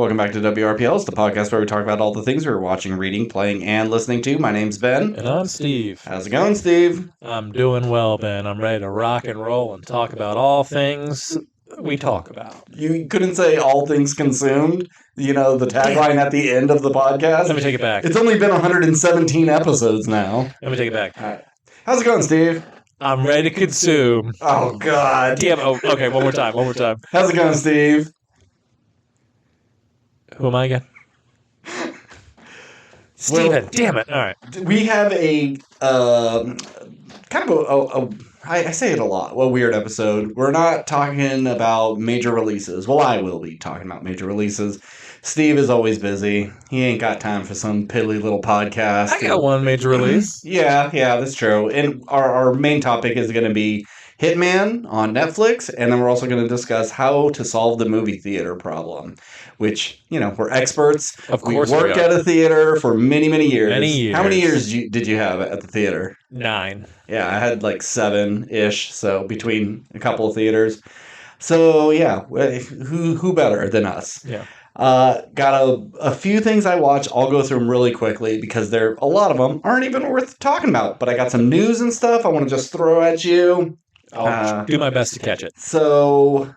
Welcome back to WRPL. It's the podcast where we talk about all the things we're watching, reading, playing, and listening to. My name's Ben. And I'm Steve. How's it going, Steve? I'm doing well, Ben. I'm ready to rock and roll and talk about all things we talk about. You couldn't say all things consumed, you know, the tagline at the end of the podcast. Let me take it back. It's only been 117 episodes now. Let me take it back. All right. How's it going, Steve? I'm ready to consume. Oh, God. Damn. Oh, okay, one more time. How's it going, Steve? Who am I again? Steven, damn it. All right. We have a kind of I say it a lot, a weird episode. We're not talking about major releases. Well, I will be talking about major releases. Steve is always busy. He ain't got time for some piddly little podcast. I got one major release. Yeah, that's true. And our main topic is going to be Hitman on Netflix, and then we're also going to discuss how to solve the movie theater problem, which, you know, we're experts. Of course we worked at a theater for many, many years. Many years. How many years did you have at the theater? 9. Yeah, I had like 7-ish, so between a couple of theaters. So, yeah, who better than us? Yeah. Got a few things I watched. I'll go through them really quickly because a lot of them aren't even worth talking about. But I got some news and stuff I want to just throw at you. I'll do my best to catch it. So,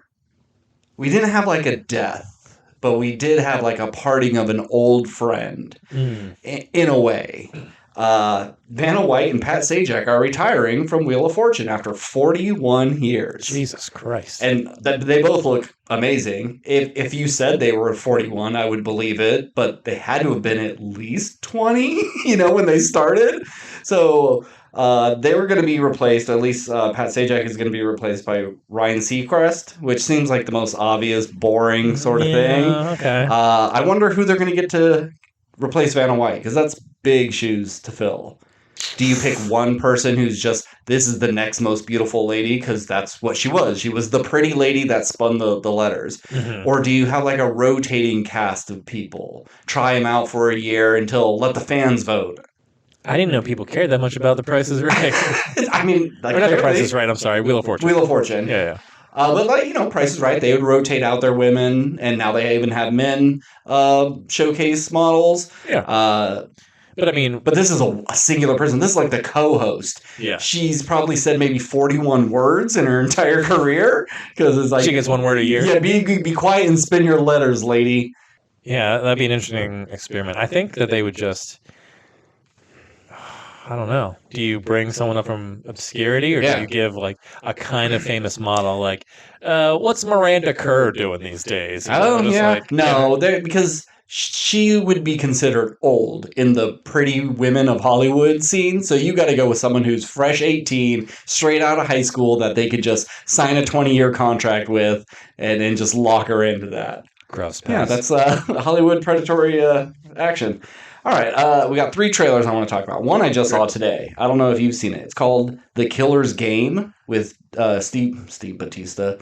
we didn't have like a death, but we did have like a parting of an old friend in a way. Vanna White and Pat Sajak are retiring from Wheel of Fortune after 41 years. Jesus Christ. And they both look amazing. If you said they were 41, I would believe it, but they had to have been at least 20, you know, when they started. So they were going to be replaced, at least Pat Sajak is going to be replaced by Ryan Seacrest, which seems like the most obvious, boring sort of thing. Okay. I wonder who they're going to get to replace Vanna White, because that's big shoes to fill. Do you pick one person who's just, this is the next most beautiful lady, because that's what she was. She was the pretty lady that spun the letters. Mm-hmm. Or do you have like a rotating cast of people? Try them out for a year until let the fans vote. I didn't know people cared that much about The Price is Right. I mean, like, not The Price is Right, I'm sorry. Wheel of Fortune. Wheel of Fortune. Yeah. But like, you know, Price is Right. They would rotate out their women, and now they even have men showcase models. Yeah. But this is a singular person. This is like the co-host. Yeah. She's probably said maybe 41 words in her entire career, because it's like she gets 1 word a year. Yeah, be quiet and spin your letters, lady. Yeah, that'd be an interesting experiment. I think that they would just, I don't know. Do you bring someone up from obscurity, or do you give like a kind of famous model, like, what's Miranda Kerr doing these days? Because she would be considered old in the pretty women of Hollywood scene. So you got to go with someone who's fresh 18, straight out of high school, that they could just sign a 20-year contract with and then just lock her into that. Gross. Pass. Yeah, that's Hollywood predatory action. All right, we got 3 trailers I want to talk about. One I just saw today. I don't know if you've seen it. It's called The Killer's Game with Steve Bautista.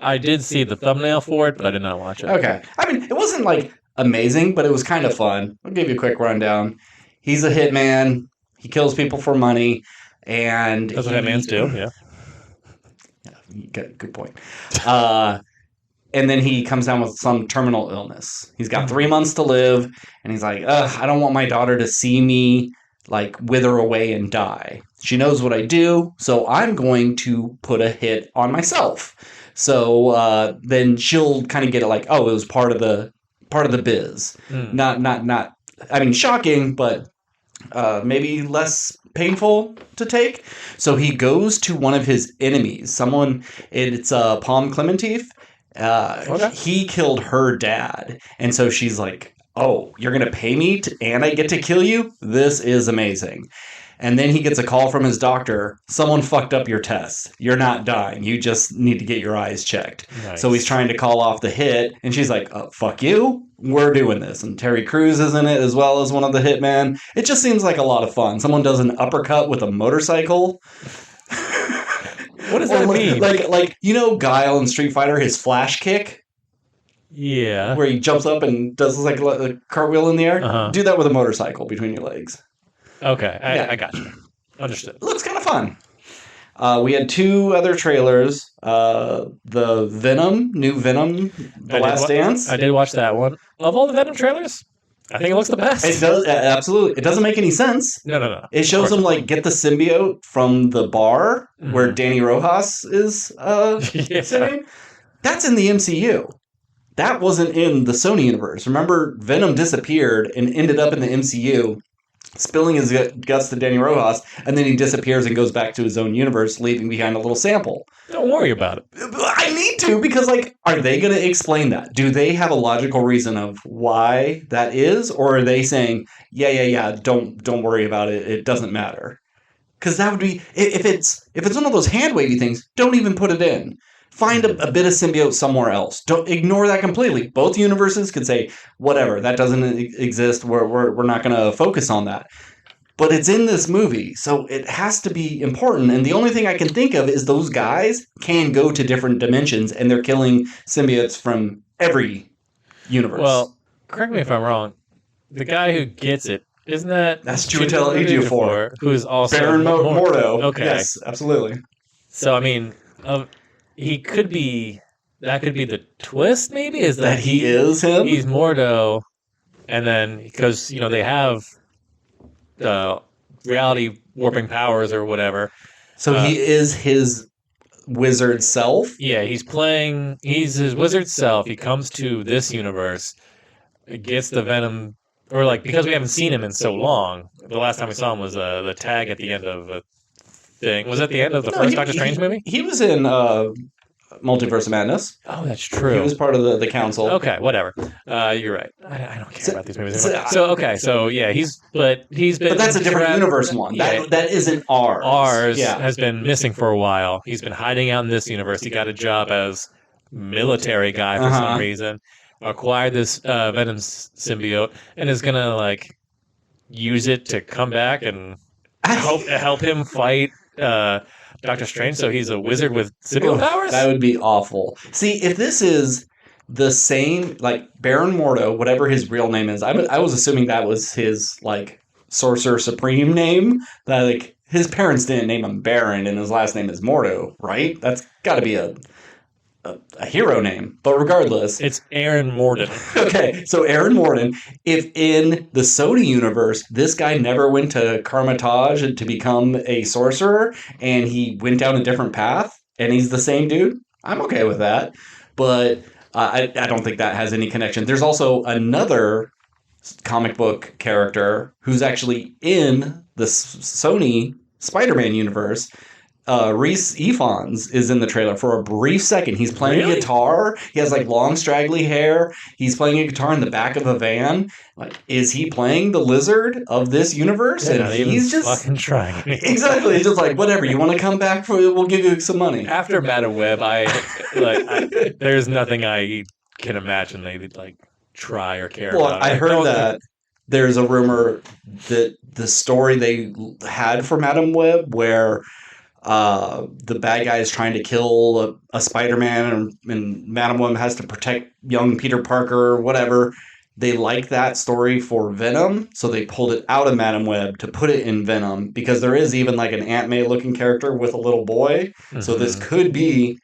I did see the thumbnail for it, but I did not watch it. Okay. I mean, it wasn't like amazing, but it was kind of fun. I'll give you a quick rundown. He's a hitman. He kills people for money, and that's what hitmans do. Yeah. Good point. And then he comes down with some terminal illness. He's got 3 months to live, and he's like, I don't want my daughter to see me like wither away and die. She knows what I do, so I'm going to put a hit on myself. So then she'll kind of get it like, oh, it was part of the biz. Not. I mean, shocking, but maybe less painful to take. So he goes to one of his enemies. It's Palm Clementif. He killed her dad, and so she's like, oh, you're gonna pay me and I get to kill you? This is amazing. And then he gets a call from his doctor. Someone fucked up your tests. You're not dying. You just need to get your eyes checked. Nice. So he's trying to call off the hit, and she's like, fuck you. We're doing this. And Terry Crews is in it as well as one of the hitmen. It just seems like a lot of fun. Someone does an uppercut with a motorcycle. What does that mean? Like, you know Guile in Street Fighter, his flash kick? Yeah. Where he jumps up and does like a cartwheel in the air? Uh-huh. Do that with a motorcycle between your legs. Okay, I got you. Understood. It looks kind of fun. We had 2 other trailers. The new Venom, The Last Dance. I did watch that one. Of all the Venom trailers, I think it looks the best. It does, absolutely. It doesn't make any sense. No. It shows him like get the symbiote from the bar where Danny Rojas is sitting. That's in the MCU. That wasn't in the Sony universe. Remember, Venom disappeared and ended up in the MCU, spilling his guts to Danny Rojas, and then he disappears and goes back to his own universe, leaving behind a little sample. Don't worry about it. I need to, because, like, are they going to explain that? Do they have a logical reason of why that is? Or are they saying, yeah, don't worry about it, it doesn't matter? Because that would be, if it's one of those hand-wavy things, don't even put it in. Find a bit of symbiote somewhere else. Don't ignore that completely. Both universes could say, whatever, that doesn't exist. We're not going to focus on that. But it's in this movie, so it has to be important. And the only thing I can think of is those guys can go to different dimensions, and they're killing symbiotes from every universe. Well, correct me if I'm wrong. The guy who gets it, isn't that... That's Chiwetel Ejiofor, who's also... Baron Mordo. Okay. Yes, absolutely. So, I mean... he could be... That could be the twist, maybe? Is that he is him? He's Mordo, and then... Because, they have... reality warping powers or whatever. So he is his wizard self? Yeah, he's his wizard self. He comes to this universe, gets the Venom... Or, like, because we haven't seen him in so long, the last time we saw him was the tag at the end of a thing. Was that the end of the first Doctor Strange movie? He was in Multiverse of Madness. Oh, that's true. He was part of the council. Okay, whatever. You're right. I don't care about these movies anymore. So yeah, he's been... But that's a different universe one. Yeah, that isn't ours. Ours has been missing for a while. He's been hiding out in this universe. He got a job as military guy for some reason. Acquired this Venom symbiote and is gonna like use it to come back and help him fight Doctor Strange. So he's a wizard with symbiote powers. That would be awful. See, if this is the same, like Baron Mordo, whatever his real name is, I was assuming that was his like Sorcerer Supreme name. That like his parents didn't name him Baron, and his last name is Mordo, right? That's got to be a hero name, but regardless, it's Aaron Morden. Okay, so Aaron Morden. If in the Sony universe, this guy never went to Carmitage to become a sorcerer, and he went down a different path, and he's the same dude, I'm okay with that. But I don't think that has any connection. There's also another comic book character who's actually in the Sony Spider-Man universe. Rhys Ifans is in the trailer for a brief second. He's playing a guitar. He has like long straggly hair. He's playing a guitar in the back of a van. Like, is he playing the Lizard of this universe? Yeah, and he's just fucking trying. Exactly. He's just like, whatever. You want to come back for? We'll give you some money. After Madam Web, there's nothing I can imagine they'd like try or care about. Well, I heard that there's a rumor that the story they had for Madam Web where the bad guy is trying to kill a Spider-Man and Madam Web has to protect young Peter Parker or whatever. They like that story for Venom, so they pulled it out of Madam Web to put it in Venom because there is even like an Aunt May looking character with a little boy. Mm-hmm. So this could be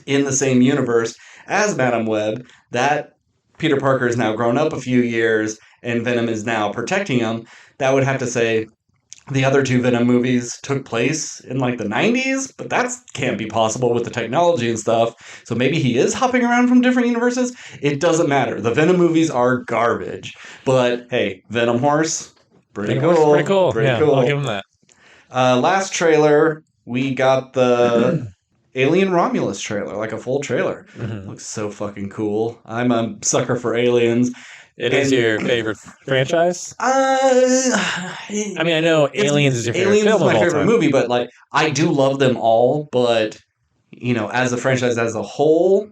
in the same universe as Madam Web. That Peter Parker is now grown up a few years and Venom is now protecting him. That would have to say the other 2 Venom movies took place in like the 90s, but that can't be possible with the technology and stuff. So maybe he is hopping around from different universes. It doesn't matter. The Venom movies are garbage. But hey, Venom Horse, pretty cool. Pretty cool. I'll give him that. Last trailer, we got the Alien Romulus trailer, like a full trailer. Mm-hmm. Looks so fucking cool. I'm a sucker for aliens. It is your favorite franchise? I mean, I know Aliens is your favorite film of all time. Aliens is my favorite movie, but like I do love them all. But you know, as a franchise as a whole,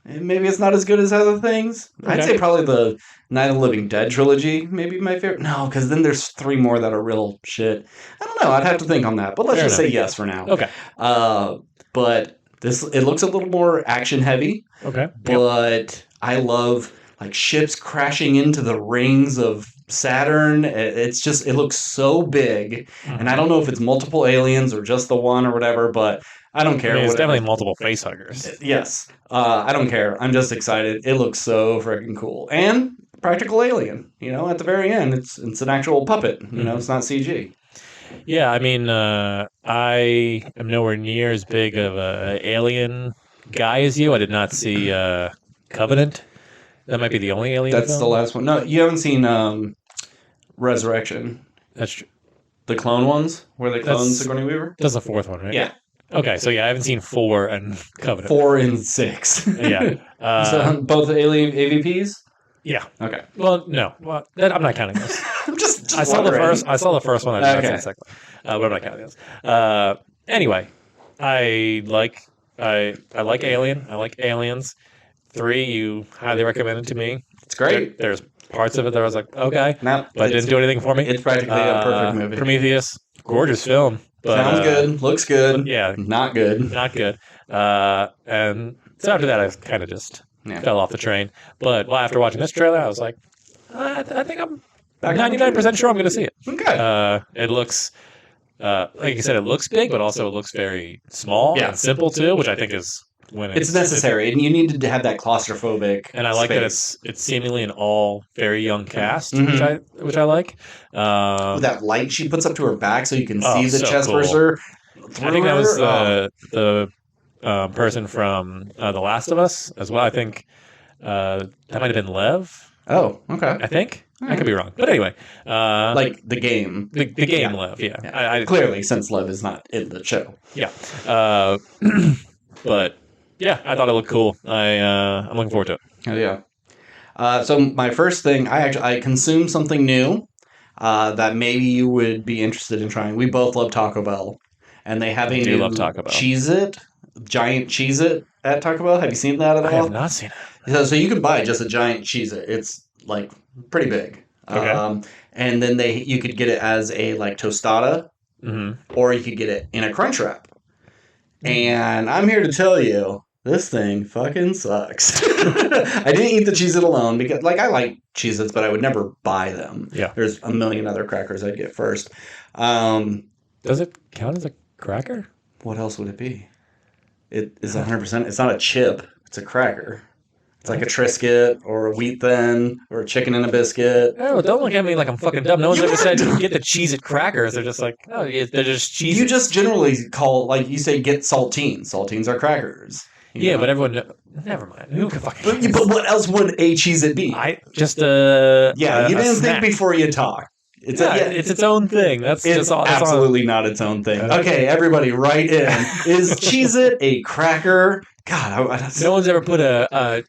maybe it's not as good as other things. Okay. I'd say probably the Night of the Living Dead trilogy, maybe my favorite. No, because then there's 3 more that are real shit. I don't know. I'd have to think on that. But let's just say yes for now. Okay. But it looks a little more action heavy. Okay. But I love like ships crashing into the rings of Saturn. It looks so big, and I don't know if it's multiple aliens or just the one or whatever, but I don't care. I mean, it's whatever. definitely multiple facehuggers. Yes. I don't care. I'm just excited. It looks so freaking cool. And practical alien. At the very end, it's an actual puppet. It's not CG. Yeah, I mean, I am nowhere near as big of a alien guy as you. I did not see Covenant. That might be the only alien That's film. the last one. No, you haven't seen Resurrection. That's true. The clone ones? Where they clone Sigourney Weaver? That's the fourth one, right? Yeah. Okay, so I haven't seen 4 and Covenant. 4 and 6. Yeah. So both alien AVPs? Yeah. Okay. Well, no. Well, I'm not counting those. I'm just I saw the first one. I did not see the second one. But I'm not counting those. Anyway, I like Alien. I like Aliens. 3, you highly recommended to me. It's great. There's parts of it that I was like, okay, no, but it didn't do anything for me. It's practically a perfect movie. Prometheus, gorgeous film. But, sounds good, looks good. Yeah, not good. Not good. And so after that, I kind of just fell off the train. But after watching this trailer, I was like, I think I'm 99% sure I'm going to see it. Okay. It looks, like you said, it looks big, but also it looks very small and simple too, which I think is when it's necessary, and you need to have that claustrophobic. And I like that it's seemingly an all very young cast, which I like. That light she puts up to her back so you can see the chest burster. I think that was the person from The Last of Us as well. I think that might have been Lev. Oh, okay. I think. I could be wrong. But anyway. Like the game. The game Lev, yeah. I clearly, since Lev is not in the show. Yeah. But, yeah, I thought it looked cool. I'm looking forward to it. Oh, yeah. So my first thing, I consumed something new that maybe you would be interested in trying. We both love Taco Bell. And they have a new Cheez-It, giant Cheez-It at Taco Bell. Have you seen that at all? I have not seen it. So you can buy just a giant Cheez-It. It's like pretty big. Okay. And then you could get it as a like tostada, or you could get it in a Crunchwrap. And I'm here to tell you, this thing fucking sucks. I didn't eat the Cheez-It alone because I like Cheez-Its, but I would never buy them. Yeah. There's a million other crackers I'd get first. Does it count as a cracker? What else would it be? It is 100%. It's not a chip. It's a cracker. It's like a Triscuit or a Wheat Thin or a chicken and a biscuit. Oh, don't look at me like I'm fucking dumb. No one's ever said get the Cheez-It crackers. They're just like, oh, they're just Cheez-Its. You just generally call, you say get saltines. Saltines are crackers. Yeah, but everyone... Never mind. Who can fucking... But what else would a Cheez-It be? Yeah, you didn't think before you talk. It's its own thing. It's absolutely not its own thing. Okay, everybody, write in. Is Cheez-It a cracker? God, no one's ever put a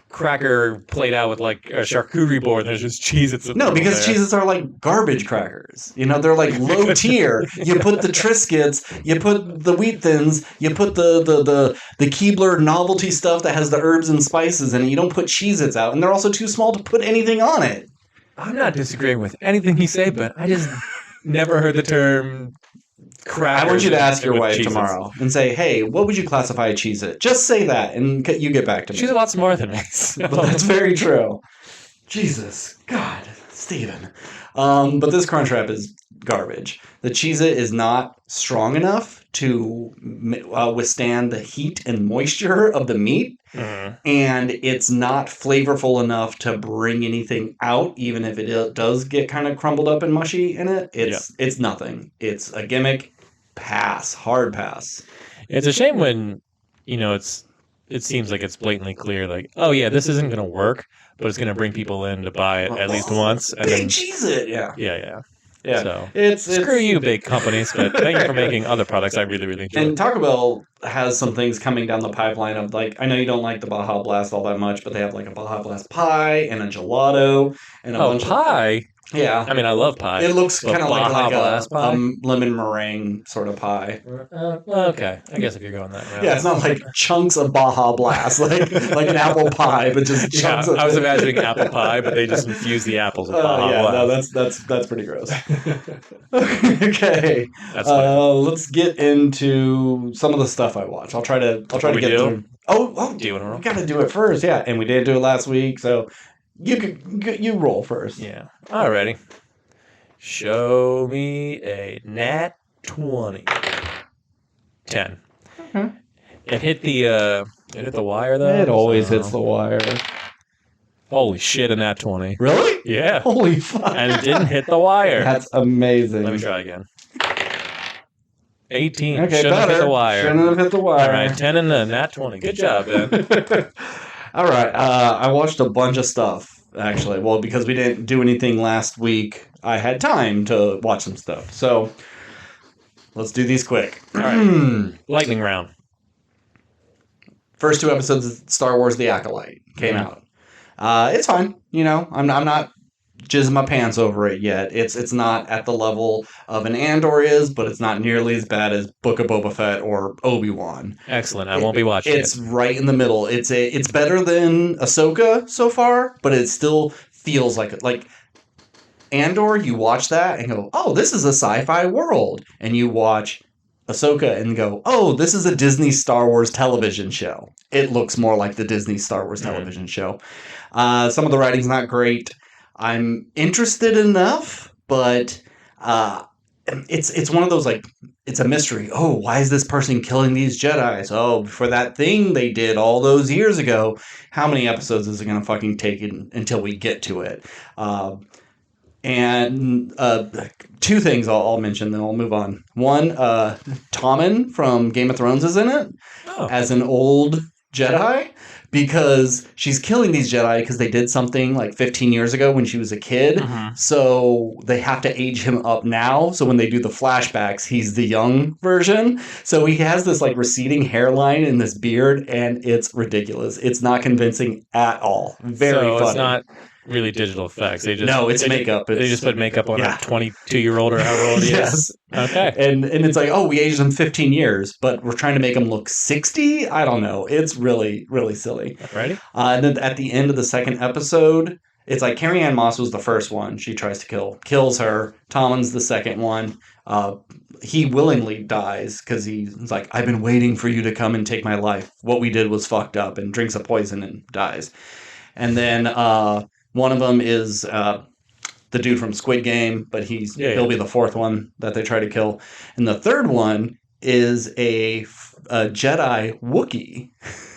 cracker plate out with like a charcuterie board. And there's just Cheez-Its. No, because Cheez-Its are like garbage crackers. They're like low tier. You put the Triscuits, you put the Wheat Thins, you put the Keebler novelty stuff that has the herbs and spices in it. You don't put Cheez-Its out, and they're also too small to put anything on it. I'm not disagreeing with anything he say, but I just never heard the term cracker. I want you to ask your wife tomorrow and say, hey, what would you classify a Cheez-It? Just say that, and you get back to me. She's a lot smarter than me. So. But that's very true. Jesus. God. Steven. But this Crunchwrap is garbage. The Cheez-It is not strong enough to withstand the heat and moisture of the meat. And it's not flavorful enough to bring anything out, even if it does get kind of crumbled up and mushy in it. It's nothing. It's a gimmick. Pass. Hard pass. It's a shame when, it seems like it's blatantly clear, like, oh yeah, this isn't going to work, but it's going to bring people in to buy it at least once. And big Cheez-It, yeah. Yeah. So screw you, big companies, but thank you for making other products I really, really enjoy. And Taco Bell has some things coming down the pipeline of I know you don't like the Baja Blast all that much, but they have like a Baja Blast pie and a gelato and a bunch pie? Of... Yeah. I mean, I love pie. It looks kind of like a lemon meringue sort of pie. Okay. I guess if you're going that route. Yeah, it's not like chunks of Baja Blast, like an apple pie, but just chunks of... I was imagining apple pie, but they just infuse the apples with Baja Blast. No, that's pretty gross. Okay. Let's get into some of the stuff I watch. I'll try to get through. Oh, do you want to roll? We got to do it first, yeah. And we didn't do it last week, so You roll first. Yeah. Alrighty. Show me a nat 20. 10. Okay. It hit the wire though. It always hits the wire. Holy shit, a nat 20. Really? Yeah. Holy fuck. And it didn't hit the wire. That's amazing. Let me try again. 18. Okay, Shouldn't have hit the wire. Shouldn't have hit the wire. All right, 10 and a nat 20. Good job, Ben. All right. I watched a bunch of stuff, actually. Well, because we didn't do anything last week, I had time to watch some stuff. So let's do these quick. All right. Lightning round. First 2 episodes of Star Wars The Acolyte came out. It's fine. You know, I'm not jizzing my pants over it yet. It's not at the level of an Andor is, but it's not nearly as bad as Book of Boba Fett or Obi-Wan. Excellent. I won't be watching It's right in the middle. It's better than Ahsoka so far, but it still feels like Andor. You watch that and go, oh, this is a sci-fi world, and you watch Ahsoka and go, oh, this is a Disney Star Wars television show. It looks more like the Disney Star Wars television show. Some of the writing's not great. I'm interested enough, but it's one of those, like, it's a mystery. Oh, why is this person killing these Jedis? Oh, for that thing they did all those years ago. How many episodes is it going to fucking take until we get to it? And 2 things I'll mention, then I'll move on. One, Tommen from Game of Thrones is in it as an old Jedi, because she's killing these Jedi because they did something like 15 years ago when she was a kid. So they have to age him up now. So when they do the flashbacks, he's the young version. So he has this like receding hairline and this beard, and it's ridiculous. It's not convincing at all. Very funny. It's not really digital effects. It's makeup. They just put makeup on a 22-year-old or however old he is. Okay. And it's like, oh, we aged him 15 years, but we're trying to make him look 60? I don't know. It's really, really silly. Ready? And then at the end of the second episode, it's like Carrie Ann Moss was the first one she tries to kills her. Tommen's the second one. He willingly dies because he's like, I've been waiting for you to come and take my life. What we did was fucked up, and drinks a poison and dies. And then one of them is the dude from Squid Game, but he'll be the fourth one that they try to kill. And the third one is a Jedi Wookiee.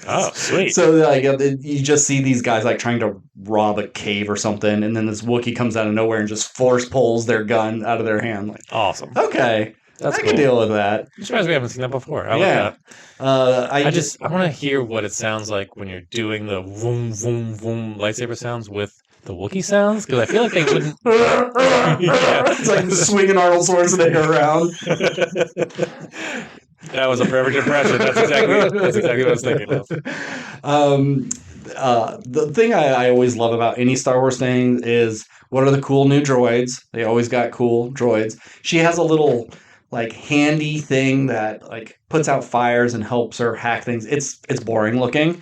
Oh, sweet. So like you just see these guys like trying to rob a cave or something, and then this Wookiee comes out of nowhere and just force pulls their gun out of their hand. Like, awesome. Okay. That's I cool. can deal with that. I'm surprised we haven't seen that before. I like that. I want to hear what it sounds like when you're doing the vroom, vroom, vroom lightsaber sounds with the Wookiee sounds, because I feel like they wouldn't. It's like swinging Arnold Schwarzenegger around. That was a perfect impression. That's exactly what I was thinking of. The thing I always love about any Star Wars thing is, what are the cool new droids? They always got cool droids. She has a little like handy thing that like puts out fires and helps her hack things. It's boring looking.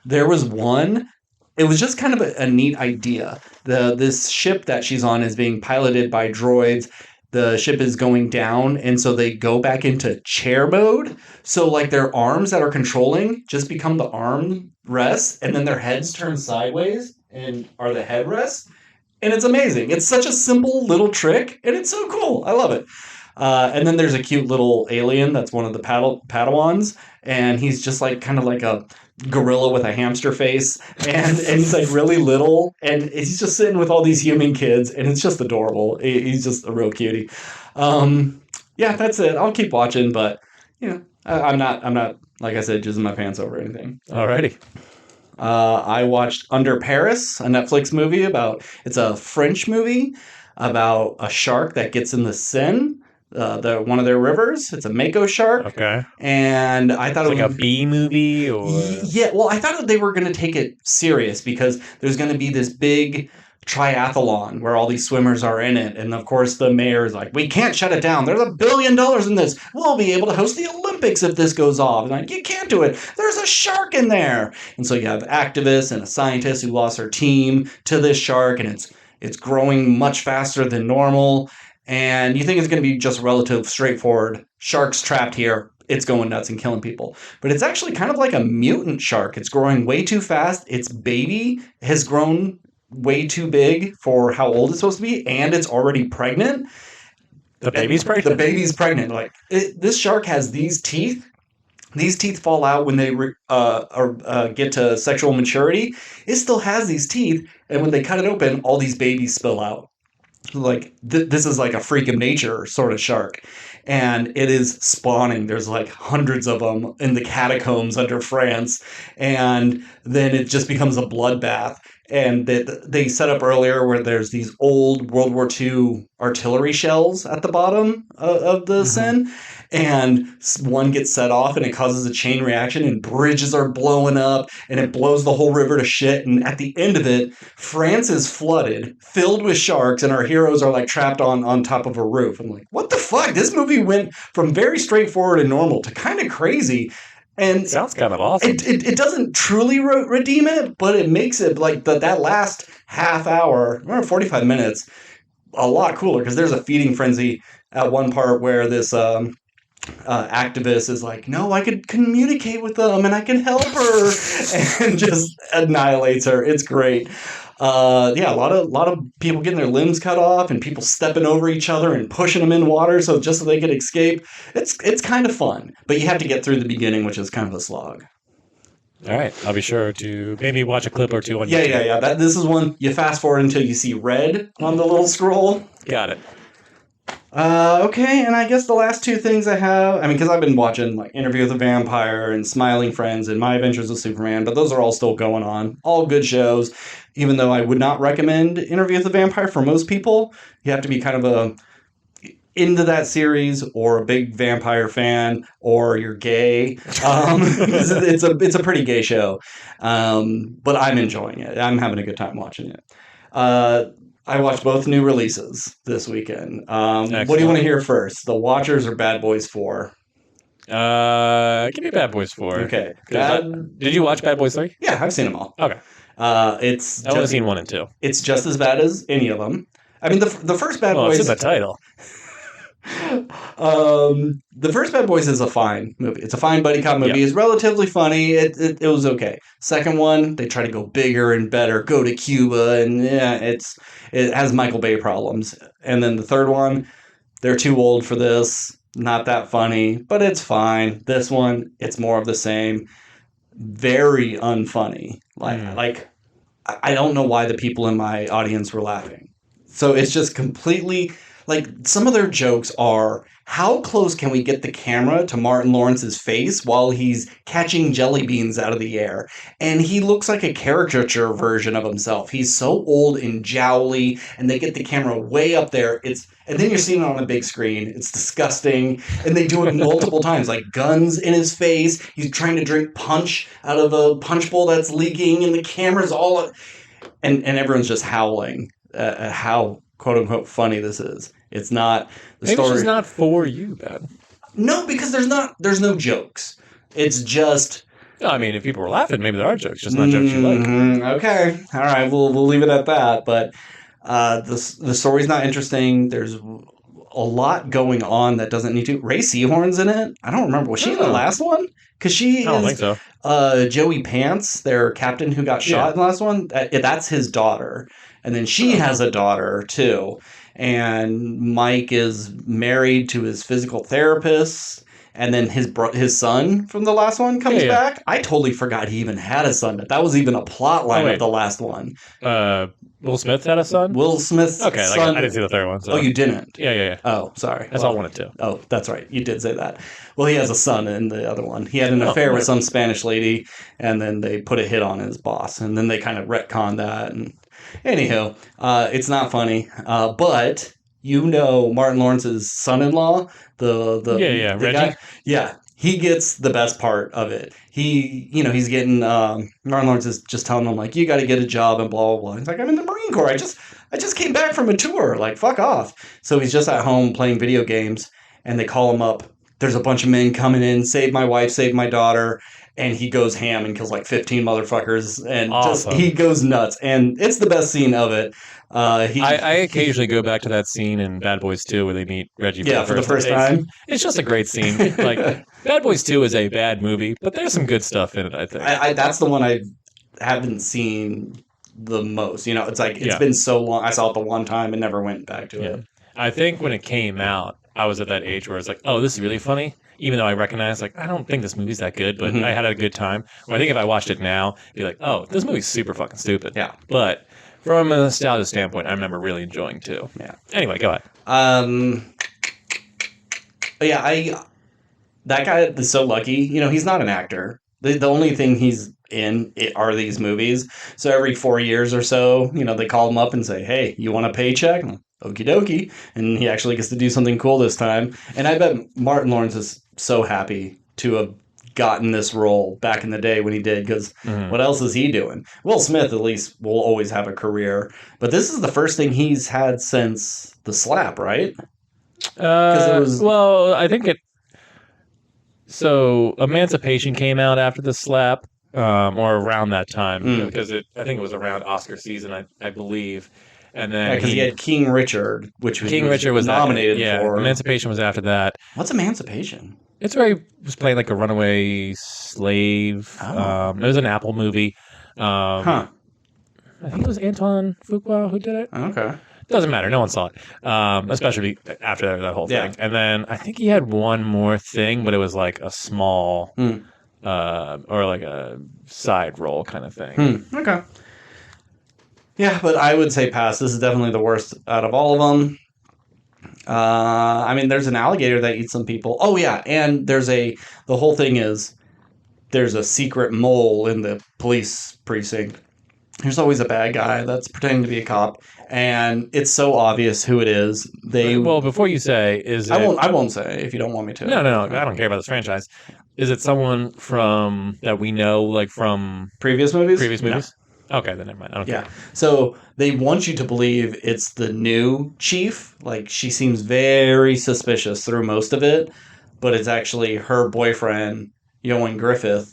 There was one. It was just kind of a neat idea. This ship that she's on is being piloted by droids. The ship is going down, and so they go back into chair mode. So like their arms that are controlling just become the arm rests, and then their heads turn sideways and are the headrests. And it's amazing. It's such a simple little trick, and it's so cool. I love it. And then there's a cute little alien that's one of the Padawans, and he's just like kind of like a gorilla with a hamster face, and he's like really little, and he's just sitting with all these human kids, and it's just adorable. He's just a real cutie. Yeah, that's it. I'll keep watching, but you know, I'm not like I said, jizzing my pants over anything. Alrighty. I watched Under Paris, a Netflix movie it's a French movie about a shark that gets in the Seine, one of their rivers. It's a mako shark. Okay. And I thought it was like a B movie, or yeah. Well, I thought that they were going to take it serious because there's going to be this big triathlon where all these swimmers are in it, and of course the mayor is like, we can't shut it down. There's $1 billion in this. We'll be able to host the Olympics if this goes off. And like, you can't do it. There's a shark in there. And so you have activists and a scientist who lost her team to this shark, and it's growing much faster than normal. And you think it's going to be just relative straightforward. Shark's trapped here. It's going nuts and killing people. But it's actually kind of like a mutant shark. It's growing way too fast. Its baby has grown way too big for how old it's supposed to be, and it's already pregnant. The baby's pregnant? The baby's pregnant. Like, this shark has these teeth. These teeth fall out when they get to sexual maturity. It still has these teeth, and when they cut it open, all these babies spill out. Like, this is like a freak of nature sort of shark. And it is spawning. There's like hundreds of them in the catacombs under France. And then it just becomes a bloodbath. And they set up earlier where there's these old World War II artillery shells at the bottom of the Seine. And one gets set off and it causes a chain reaction and bridges are blowing up and it blows the whole river to shit. And at the end of it, France is flooded, filled with sharks, and our heroes are like trapped on top of a roof. I'm like, what the fuck? This movie went from very straightforward and normal to kind of crazy. And sounds kind of awesome. It doesn't truly redeem it, but it makes it like that last half hour, or 45 minutes, a lot cooler because there's a feeding frenzy at one part where this activist is like, no, I could communicate with them and I can help her, and just annihilates her. It's great. Yeah, a lot of people getting their limbs cut off and people stepping over each other and pushing them in water so they could escape. It's kind of fun, but you have to get through the beginning, which is kind of a slog. All right, I'll be sure to maybe watch a clip or two on YouTube. Yeah. This is one you fast forward until you see red on the little scroll. Got it. Okay, and I guess the last two things I have, I mean, because I've been watching like Interview with a Vampire and Smiling Friends and My Adventures with Superman, but those are all still going on. All good shows, even though I would not recommend Interview with a Vampire for most people. You have to be kind of into that series or a big vampire fan or you're gay. It's a pretty gay show, but I'm enjoying it. I'm having a good time watching it. I watched both new releases this weekend. What do you want to hear first? The Watchers or Bad Boys 4? Give me Bad Boys 4. Okay. Did you watch Bad Boys 3? Yeah, I've seen them all. Okay. I've only seen 1 and 2. It's just as bad as any of them. I mean, the first Bad Boys... it's in the title. The first Bad Boys is a fine movie. It's a fine buddy cop movie. It's relatively funny. It was okay. Second one, they try to go bigger and better, go to Cuba, and it has Michael Bay problems. And then the third one, they're too old for this. Not that funny, but it's fine. This one, it's more of the same. Very unfunny. Like I don't know why the people in my audience were laughing. So it's just completely... Like, some of their jokes are, how close can we get the camera to Martin Lawrence's face while he's catching jelly beans out of the air? And he looks like a caricature version of himself. He's so old and jowly, and they get the camera way up there. And then you're seeing it on a big screen. It's disgusting. And they do it multiple times, like guns in his face. He's trying to drink punch out of a punch bowl that's leaking, and the camera's all... And everyone's just howling at how... quote-unquote funny this is. It's not the Maybe story. Maybe it's not for you, Ben. No, because there's no jokes. It's just... No, I mean, if people were laughing, maybe there are jokes, just not jokes you like. Okay. All right, we'll leave it at that. But the story's not interesting. There's a lot going on that doesn't need to... Ray Seahorn's in it. I don't remember. Was she in the last one? Because she is... I don't think so. Joey Pants, their captain who got shot in the last one. That's his daughter. And then she has a daughter, too. And Mike is married to his physical therapist. And then his son from the last one comes back. I totally forgot he even had a son. That was even a plot line of the last one. Will Smith had a son? Will Smith's son. I didn't see the third one. So. Oh, you didn't? Yeah. Oh, sorry. That's all I wanted to. Oh, that's right. You did say that. Well, he has a son in the other one. He had an affair with some Spanish lady, and then they put a hit on his boss. And then they kind of retconned that. And anywho, it's not funny. But... You know Martin Lawrence's son-in-law, the Reggie? guy? Yeah, he gets the best part of it. He's getting, Martin Lawrence is just telling him, like, you got to get a job and blah, blah, blah. He's like, I'm in the Marine Corps. I just came back from a tour. Like, fuck off. So he's just at home playing video games, and they call him up. There's a bunch of men coming in, save my wife, save my daughter. And he goes ham and kills like 15 motherfuckers. And he goes nuts. And it's the best scene of it. I occasionally go back to that scene in Bad Boys 2 where they meet Reggie for the first time. It's just a great scene. Like Bad Boys 2 is a bad movie, but there's some good stuff in it, I think. That's the one I haven't seen the most. You know, it's like it's been so long. I saw it the one time and never went back to it. I think when it came out, I was at that age where it's like, oh, this is really funny. Even though I recognize, like, I don't think this movie's that good, but I had a good time. Or I think if I watched it now, I'd be like, oh, this movie's super fucking stupid. Yeah. But from a nostalgia standpoint, I remember really enjoying too. Yeah. Anyway, go ahead. That guy is so lucky. You know, he's not an actor. The only thing he's in are these movies. So every 4 years or so, you know, they call him up and say, hey, you want a paycheck? I'm like, okie dokie. And he actually gets to do something cool this time. And I bet Martin Lawrence is so happy to have gotten this role back in the day when he did, because what else is he doing? Will Smith, at least, will always have a career. But this is the first thing he's had since The Slap, right? Well, I think it... So, Emancipation came out after The Slap, or around that time, because I think it was around Oscar season, I believe. And then because he had King Richard, which King Richard was nominated for. Emancipation was after that. What's Emancipation? It's where he was playing like a runaway slave. It was an Apple movie. I think it was Antoine Fuqua who did it. Okay. Doesn't matter. No one saw it, especially after that whole thing. And then I think he had one more thing, but it was like a small or like a side role kind of thing. Okay. Yeah, but I would say pass. This is definitely the worst out of all of them. I mean, there's an alligator that eats some people. Oh, yeah, and the whole thing is there's a secret mole in the police precinct. There's always a bad guy that's pretending to be a cop, and it's so obvious who it is. Well, before you say, I won't say if you don't want me to. No, I don't care about this franchise. Is it someone from that we know, like from previous movies? No. Okay, then never mind. I don't care. So they want you to believe it's the new chief. Like, she seems very suspicious through most of it, but it's actually her boyfriend, Ioan Griffin,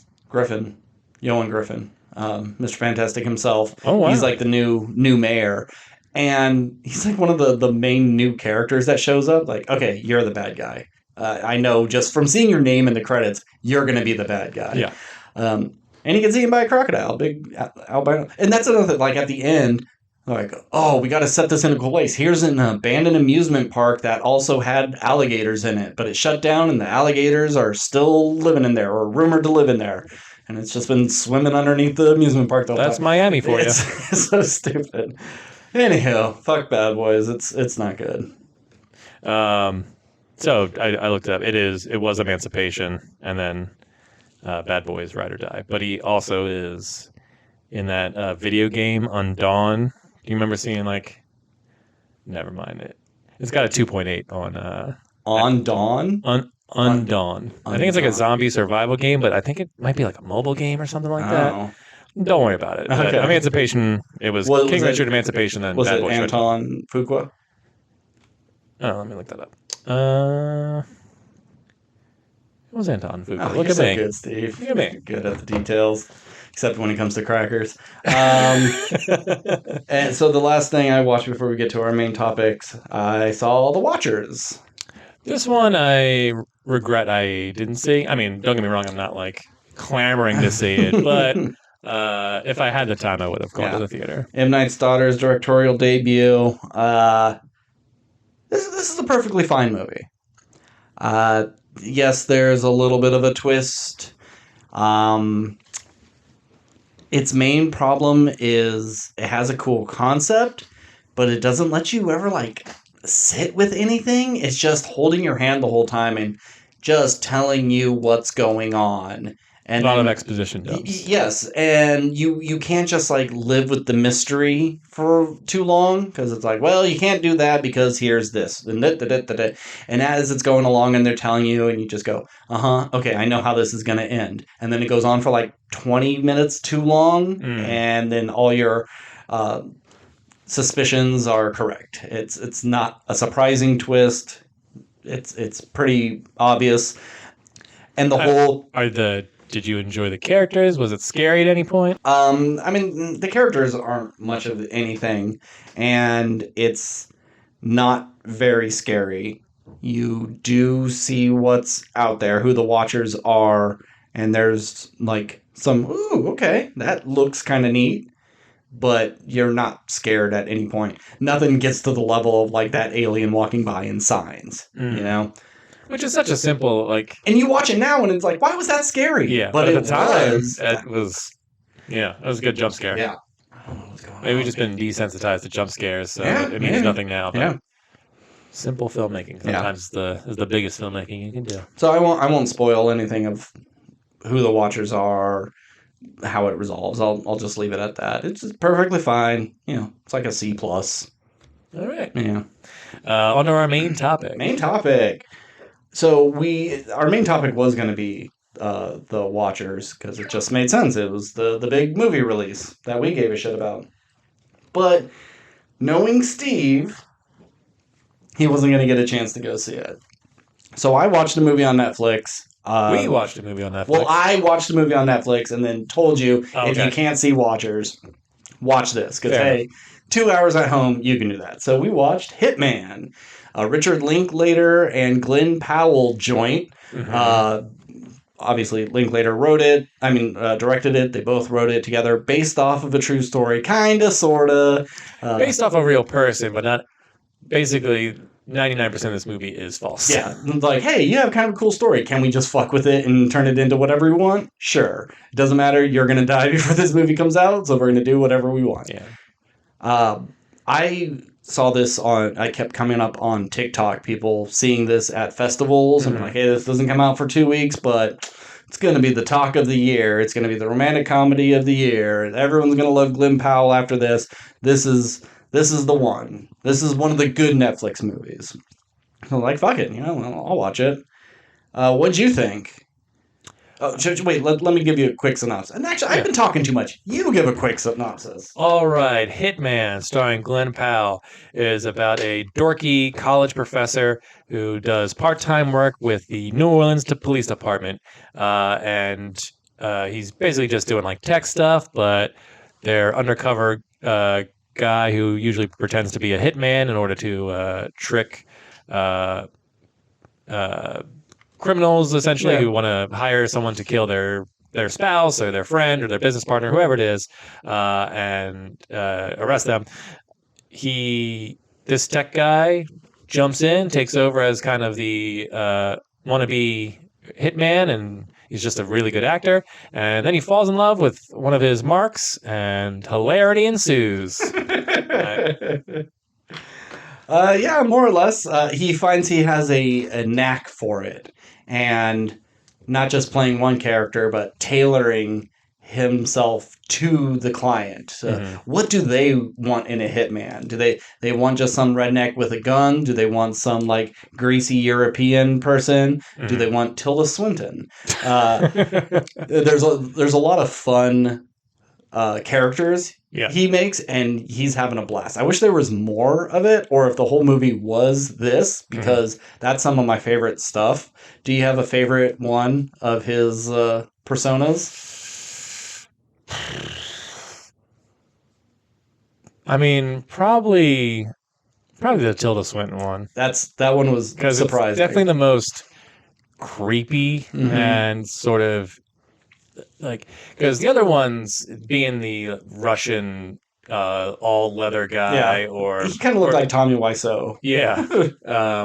Mr. Fantastic himself. Oh, wow. He's like the new mayor. And he's like one of the main new characters that shows up. Like, okay, you're the bad guy. I know just from seeing your name in the credits, you're going to be the bad guy. Yeah. And he gets eaten by a crocodile, big albino. And that's another thing, like at the end, like, oh, we got to set this in a cool place. Here's an abandoned amusement park that also had alligators in it, but it shut down and the alligators are still living in there, or rumored to live in there. And it's just been swimming underneath the amusement park the whole time. That's Miami for you. It's so stupid. Anyhow, fuck Bad Boys. It's not good. So I looked it up. It was Emancipation, and then Bad Boys Ride or Die. But he also is in that video game Undawn. Do you remember seeing never mind it. It's got a 2.8 on Dawn? Undawn. I think it's like a zombie survival game, but I think it might be like a mobile game or something like that. Don't worry about it. Okay. Emancipation, it was King Richard Emancipation and Bad Boys. Was it Anton Fuqua? Oh, let me look that up. It was Anton Fuqua. Oh, look at me. Good, Steve. Look at me. Good at the details, except when it comes to crackers. And so the last thing I watched before we get to our main topics, I saw The Watchers. This one I regret I didn't see. I mean, don't get me wrong, I'm not clamoring to see it, but if I had the time, I would have gone to the theater. M. Night's Daughter's directorial debut. This is a perfectly fine movie. Yes, there's a little bit of a twist. Its main problem is it has a cool concept, but it doesn't let you ever sit with anything. It's just holding your hand the whole time and just telling you what's going on. And a lot of exposition dumps. Yes, and you can't just live with the mystery for too long, because it's well, you can't do that because here's this and that. And as it's going along and they're telling you, and you just go, okay, I know how this is going to end. And then it goes on for 20 minutes too long, and then all your suspicions are correct. It's not a surprising twist. It's pretty obvious. And the whole did you enjoy the characters? Was it scary at any point? I mean, the characters aren't much of anything, and it's not very scary. You do see what's out there, who the Watchers are, and there's some, ooh, okay, that looks kind of neat. but you're not scared at any point. Nothing gets to the level of like that alien walking by in Signs, you know? Which is such a simple, like... And you watch it now and it's like, why was that scary? Yeah, but at the time, it was... Yeah, it was a good jump scare. Yeah. I don't know what's going on. Maybe we've just been desensitized to jump scares, so Yeah, it means nothing now. But yeah. Simple filmmaking sometimes is the biggest filmmaking you can do. So I won't spoil anything of who the Watchers are, how it resolves. I'll just leave it at that. It's just perfectly fine. You know, it's like a C+. All right. Yeah. On to our main topic. Main topic. So our main topic was going to be the Watchers because it just made sense. It was the big movie release that we gave a shit about. But knowing Steve, he wasn't going to get a chance to go see it. So I watched a movie on Netflix. We watched a movie on Netflix. Well, I watched a movie on Netflix and then told you, if you can't see Watchers, watch this. Because, hey, 2 hours at home, you can do that. So we watched Hitman, Richard Linklater and Glen Powell joint. Obviously, Linklater directed it. They both wrote it together based off of a true story. Kind of, sort of. Based off a real person, but not... Basically... 99% of this movie is false. Yeah, like, hey, you have kind of a cool story. Can we just fuck with it and turn it into whatever we want? Sure. It doesn't matter. You're going to die before this movie comes out, so we're going to do whatever we want. Yeah. I saw this I kept coming up on TikTok, people seeing this at festivals and like, hey, this doesn't come out for 2 weeks, but it's going to be the talk of the year. It's going to be the romantic comedy of the year. Everyone's going to love Glen Powell after this. This is the one. This is one of the good Netflix movies. So like, fuck it, I'll watch it. What'd you think? Oh, wait, let me give you a quick synopsis. And actually, I've been talking too much. You give a quick synopsis. All right. Hitman, starring Glen Powell, is about a dorky college professor who does part-time work with the New Orleans Police Department. And he's basically just doing like tech stuff, but they're undercover guy who usually pretends to be a hitman in order to trick criminals, essentially, who want to hire someone to kill their spouse or their friend or their business partner, whoever it is, and arrest them. This tech guy jumps in, takes over as kind of the wannabe hitman, and he's just a really good actor. And then he falls in love with one of his marks, and hilarity ensues. Yeah, more or less. He finds he has a knack for it. And not just playing one character, but tailoring himself to the client. What do they want in a hitman? Do they want just some redneck with a gun? Do they want some like greasy European person? Do they want Tilda Swinton? There's a lot of fun characters he makes, and he's having a blast. I wish there was more of it, or if the whole movie was this, because that's some of my favorite stuff. Do you have a favorite one of his personas? I mean, probably the Tilda Swinton one. That one was surprising. It's definitely the most creepy and sort of like, because the other ones being the Russian all leather guy, or he kind of looked like Tommy Wiseau.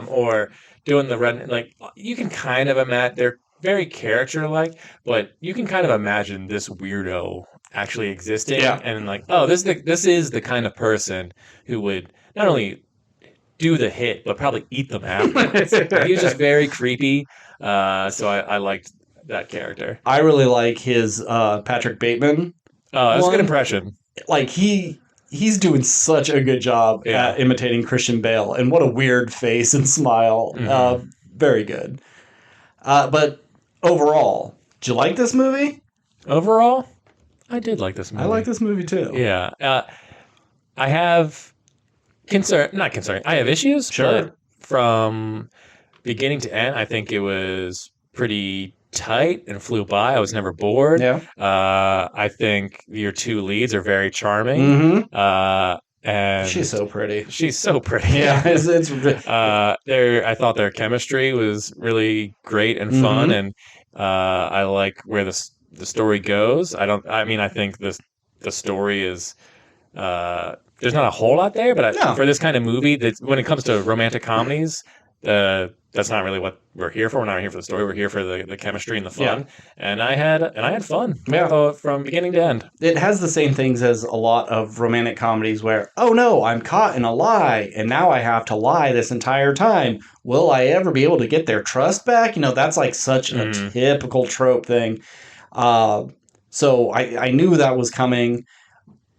Or doing the red, like, you can kind of imagine they're very character-like, but you can kind of imagine this weirdo actually existing, and like, oh, this is the kind of person who would not only do the hit, but probably eat them after. He was just very creepy, so I liked that character. I really like his Patrick Bateman. That's a good impression. Like, he's doing such a good job at imitating Christian Bale, and what a weird face and smile. Very good. But overall, did you like this movie? Overall, I did like this movie. I like this movie too. Yeah. I have I have issues. Sure. But from beginning to end, I think it was pretty tight and flew by. I was never bored. Yeah. I think your two leads are very charming. And she's so pretty. She's so pretty. Yeah. It's I thought their chemistry was really great and fun, and I like where the story goes. I think the story is there's not a whole lot there, but No. for this kind of movie, when it comes to romantic comedies, that's not really what we're here for. We're not here for the story. We're here for the chemistry and the fun. Yeah. And I had fun. Yeah. From beginning to end. It has the same things as a lot of romantic comedies where, oh no, I'm caught in a lie, and now I have to lie this entire time. Will I ever be able to get their trust back? That's like such a typical trope thing. So I knew that was coming,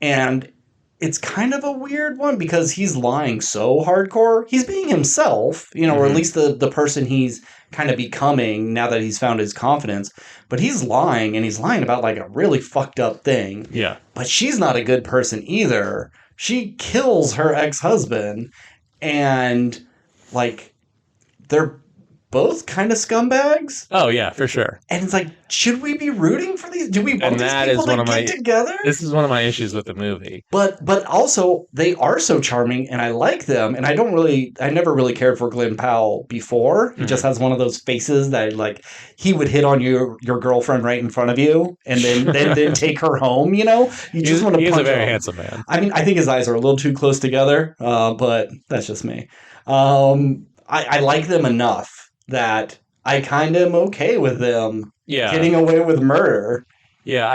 and it's kind of a weird one because he's lying so hardcore. He's being himself, or at least the person he's kind of becoming now that he's found his confidence. But he's lying, and he's lying about like a really fucked up thing. Yeah. But she's not a good person either. She kills her ex-husband, and like they're both kind of scumbags. Oh yeah, for sure. And it's like, should we be rooting for these? Do we want these people to get together? This is one of my issues with the movie. But also, they are so charming, and I like them. And I never really cared for Glen Powell before. He just has one of those faces that like he would hit on your girlfriend right in front of you, and then take her home. You just want to. He's punch a very him. handsome man. I mean, I think his eyes are a little too close together, but that's just me. I like them enough that I kind of am okay with them getting away with murder. Yeah,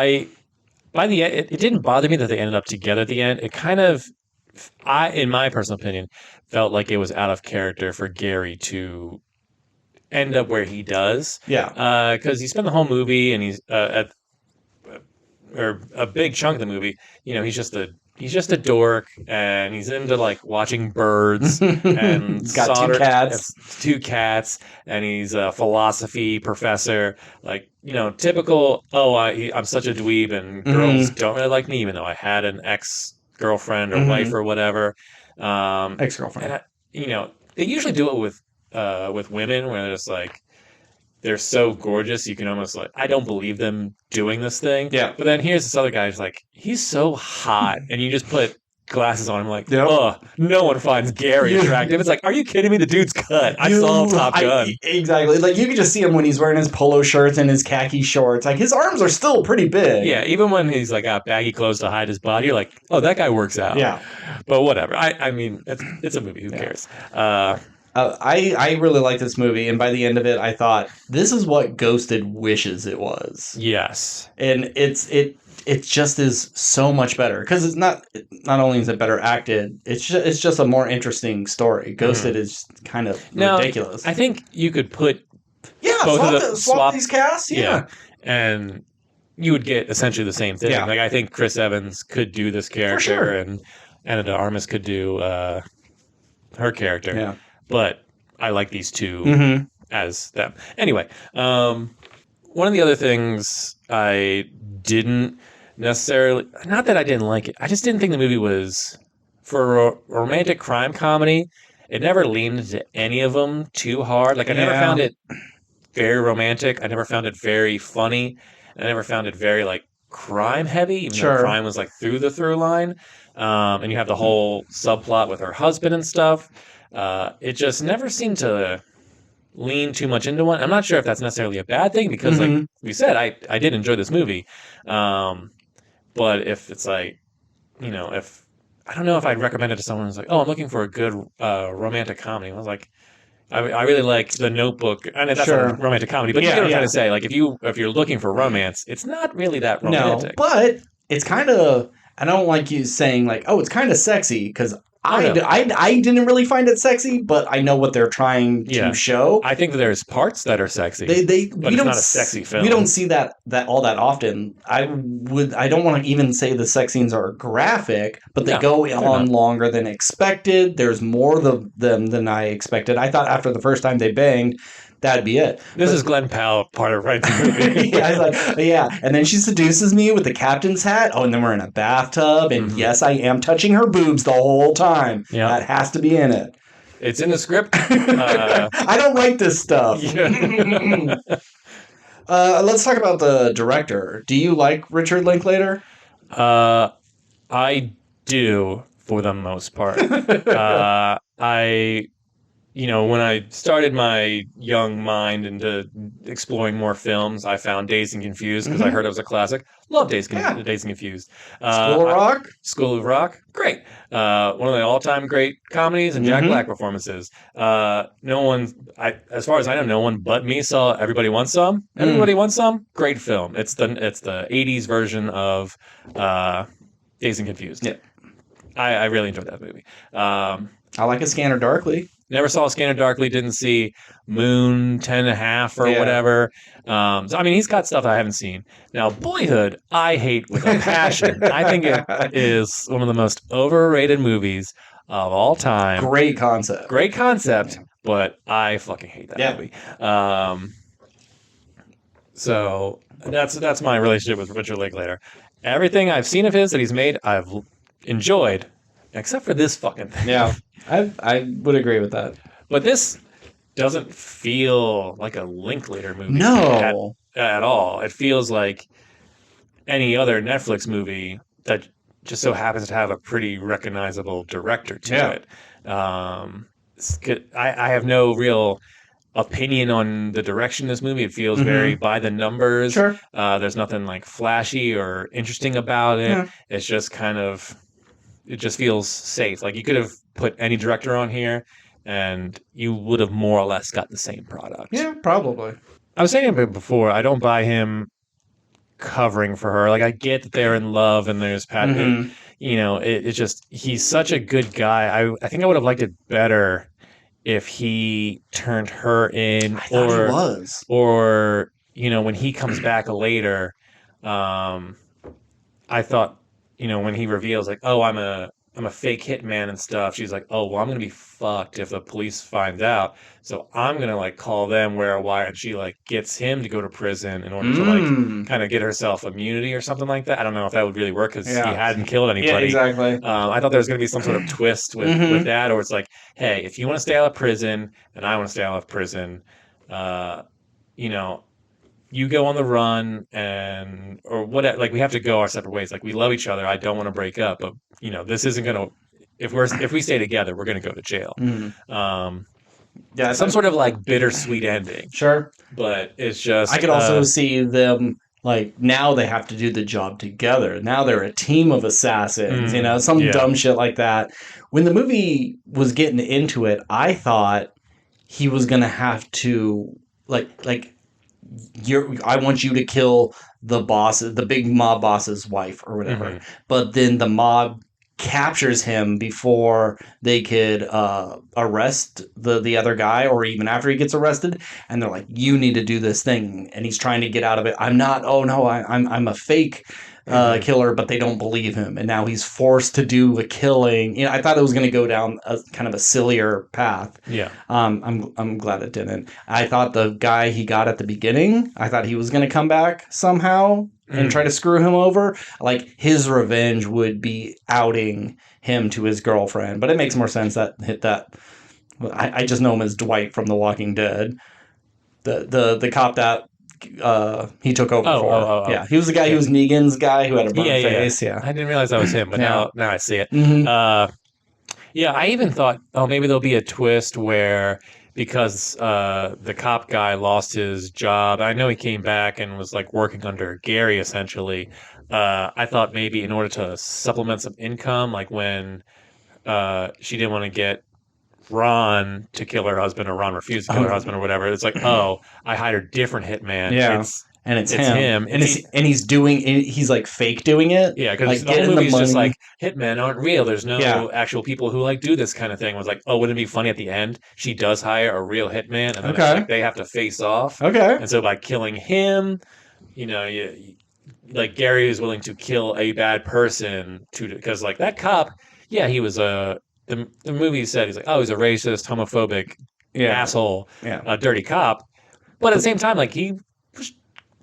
by the end, it didn't bother me that they ended up together at the end. It kind of, in my personal opinion, felt like it was out of character for Gary to end up where he does. Yeah. Because he spent the whole movie, and he's or a big chunk of the movie, he's just a dork, and he's into like watching birds and he's got two cats, and he's a philosophy professor, like typical. Oh, I'm such a dweeb, and girls don't really like me, even though I had an ex-girlfriend or wife or whatever. Ex-girlfriend. And, they usually do it with women, where they're just like, they're so gorgeous, you can almost like, I don't believe them doing this thing. Yeah. But then here's this other guy who's like, he's so hot, and you just put glasses on him, like, no one finds Gary attractive. It's like, are you kidding me? The dude's cut. I saw Top Gun. Exactly. Like, you can just see him when he's wearing his polo shirts and his khaki shorts. Like, his arms are still pretty big. Yeah, even when he's like got baggy clothes to hide his body, you're like, oh, that guy works out. Yeah. But whatever. I mean, it's a movie. Who cares? I really like this movie, and by the end of it, I thought, this is what Ghosted wishes it was. Yes. And it just is so much better, because it's not only is it better acted, it's just a more interesting story. Ghosted is kind of ridiculous. I think you could put swap these casts, yeah, and you would get essentially the same thing. Yeah. Like, I think Chris Evans could do this character, for sure. and Ana de Armas could do her character. Yeah. But I like these two as them. Anyway, one of the other things I didn't necessarily, not that I didn't like it, I just didn't think the movie was, for a romantic crime comedy, it never leaned into any of them too hard. Like, I never found it very romantic. I never found it very funny. I never found it very, like, crime heavy, even though crime was, like, through the through line. And you have the whole subplot with her husband and stuff. It just never seemed to lean too much into one. I'm not sure if that's necessarily a bad thing, because like we said, I did enjoy this movie. But if it's like, if I don't know if I'd recommend it to someone who's like, oh, I'm looking for a good romantic comedy. I was like, I really like The Notebook, and that's a romantic comedy. But you know what I'm trying to say. Like, if you're looking for romance, it's not really that romantic. No, but it's kind of, I don't like you saying like, oh, it's kind of sexy, because I didn't really find it sexy, but I know what they're trying to show. I think there's parts that are sexy. But it's not a sexy film. We don't see that all that often. I don't want to even say the sex scenes are graphic, but they go on longer than expected. There's more of them than I expected. I thought after the first time they banged, that'd be it. This is Glen Powell part of the movie. I was like, and then she seduces me with the captain's hat. Oh, and then we're in a bathtub, and yes, I am touching her boobs the whole time. Yeah. That has to be in it. It's in the script. I don't write this stuff. Yeah. Let's talk about the director. Do you like Richard Linklater? I do, for the most part. When I started my young mind into exploring more films. I found Dazed and Confused because I heard it was a classic. Love Dazed and Confused. School of Rock? School of Rock, great. One of the all-time great comedies and Jack Black performances. No one, as far as I know, no one but me saw Everybody Wants Some. Everybody Wants Some, great film. It's the 80s version of Dazed and Confused. Yeah. I really enjoyed that movie. I like A Scanner Darkly. Never saw Scanner Darkly, didn't see Moon 10.5 or whatever. So, I mean, he's got stuff I haven't seen. Now, Boyhood, I hate with a passion. I think it is one of the most overrated movies of all time. Great concept. But I fucking hate that movie. So that's my relationship with Richard Linklater. Everything I've seen of his that he's made, I've enjoyed, except for this fucking thing. Yeah, I would agree with that. But this doesn't feel like a Linklater movie. No. At all. It feels like any other Netflix movie that just so happens to have a pretty recognizable director to it. I have no real opinion on the direction of this movie. It feels very by the numbers. Sure. There's nothing like flashy or interesting about it. Yeah. It's just kind of, it just feels safe. Like you could have put any director on here and you would have more or less got the same product. Yeah, probably. I was saying it before, I don't buy him covering for her. Like I get that they're in love and there's Pat, you know, it's just, he's such a good guy. I think I would have liked it better if he turned her in, or you know, when he comes back later, I thought, you know, when he reveals like, oh, I'm a fake hitman and stuff, she's like, oh, well, I'm gonna be fucked if the police finds out, so I'm gonna like call them, wear a wire, and she like gets him to go to prison in order to like kind of get herself immunity or something like that. I don't know if that would really work because he hadn't killed anybody. Yeah, exactly. I thought there was gonna be some sort of twist with that, or it's like, hey, if you want to stay out of prison and I want to stay out of prison, you know, you go on the run and or what, like we have to go our separate ways. Like we love each other. I don't want to break up, but you know, this isn't going to, if we stay together, we're going to go to jail. Yeah. Some sort of like bittersweet ending. Sure. But it's just, I could also see them like now they have to do the job together. Now they're a team of assassins, you know, some dumb shit like that. When the movie was getting into it, I thought he was going to have to I want you to kill the boss, the big mob boss's wife or whatever. But then the mob captures him before they could arrest the other guy, or even after he gets arrested. And they're like, you need to do this thing. And he's trying to get out of it. I'm not, oh no, I'm a fake killer, but they don't believe him. And now he's forced to do a killing. You know, I thought it was going to go down a kind of a sillier path. Yeah. I'm glad it didn't. I thought the guy he got at the beginning, I thought he was going to come back somehow and try to screw him over. Like his revenge would be outing him to his girlfriend, but it makes more sense that I just know him as Dwight from The Walking Dead. The cop that he took over for. Yeah, he was the guy who was Negan's guy who had a burnt face. Yeah. I didn't realize that was him, but now I see it. Yeah, I even thought, oh, maybe there'll be a twist where because the cop guy lost his job, I know he came back and was like working under Gary essentially. I thought maybe in order to supplement some income, like when she didn't want to get Ron to kill her husband, or Ron refused to kill her husband or whatever. It's like, oh, I hired a different hitman. Yeah. It's him. And he's like fake doing it. Yeah, because like, the whole movie's just like, hitmen aren't real. There's no actual people who like do this kind of thing. It was like, oh, wouldn't it be funny at the end? She does hire a real hitman, and then it's like they have to face off. Okay. And so by killing him, you know, like Gary is willing to kill a bad person because like that cop, he was the movie said he's like, oh, he's a racist, homophobic asshole, a dirty cop. But at the same time, like he was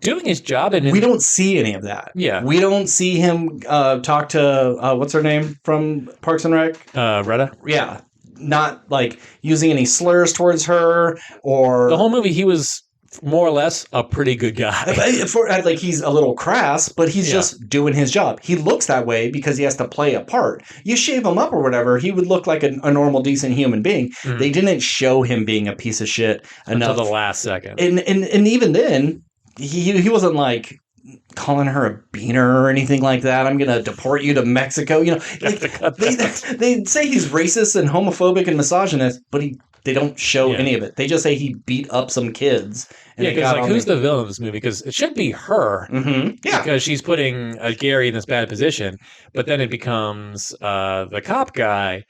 doing his job, and we don't see any of that. Yeah, we don't see him talk to what's her name from Parks and Rec, Retta. Yeah, not like using any slurs towards her or the whole movie. He was more or less a pretty good guy. Like he's a little crass, but he's just doing his job. He looks that way because he has to play a part. You shave him up or whatever, he would look like a normal, decent human being. Mm-hmm. They didn't show him being a piece of shit enough. Until the last second. And even then, he wasn't like calling her a beaner or anything like that. I'm going to deport you to Mexico. You know, they say he's racist and homophobic and misogynist, but they don't show any of it. They just say he beat up some kids. And because like, who's the villain of this movie? Because it should be her. Mm-hmm. Yeah. Because she's putting Gary in this bad position, but then it becomes the cop guy,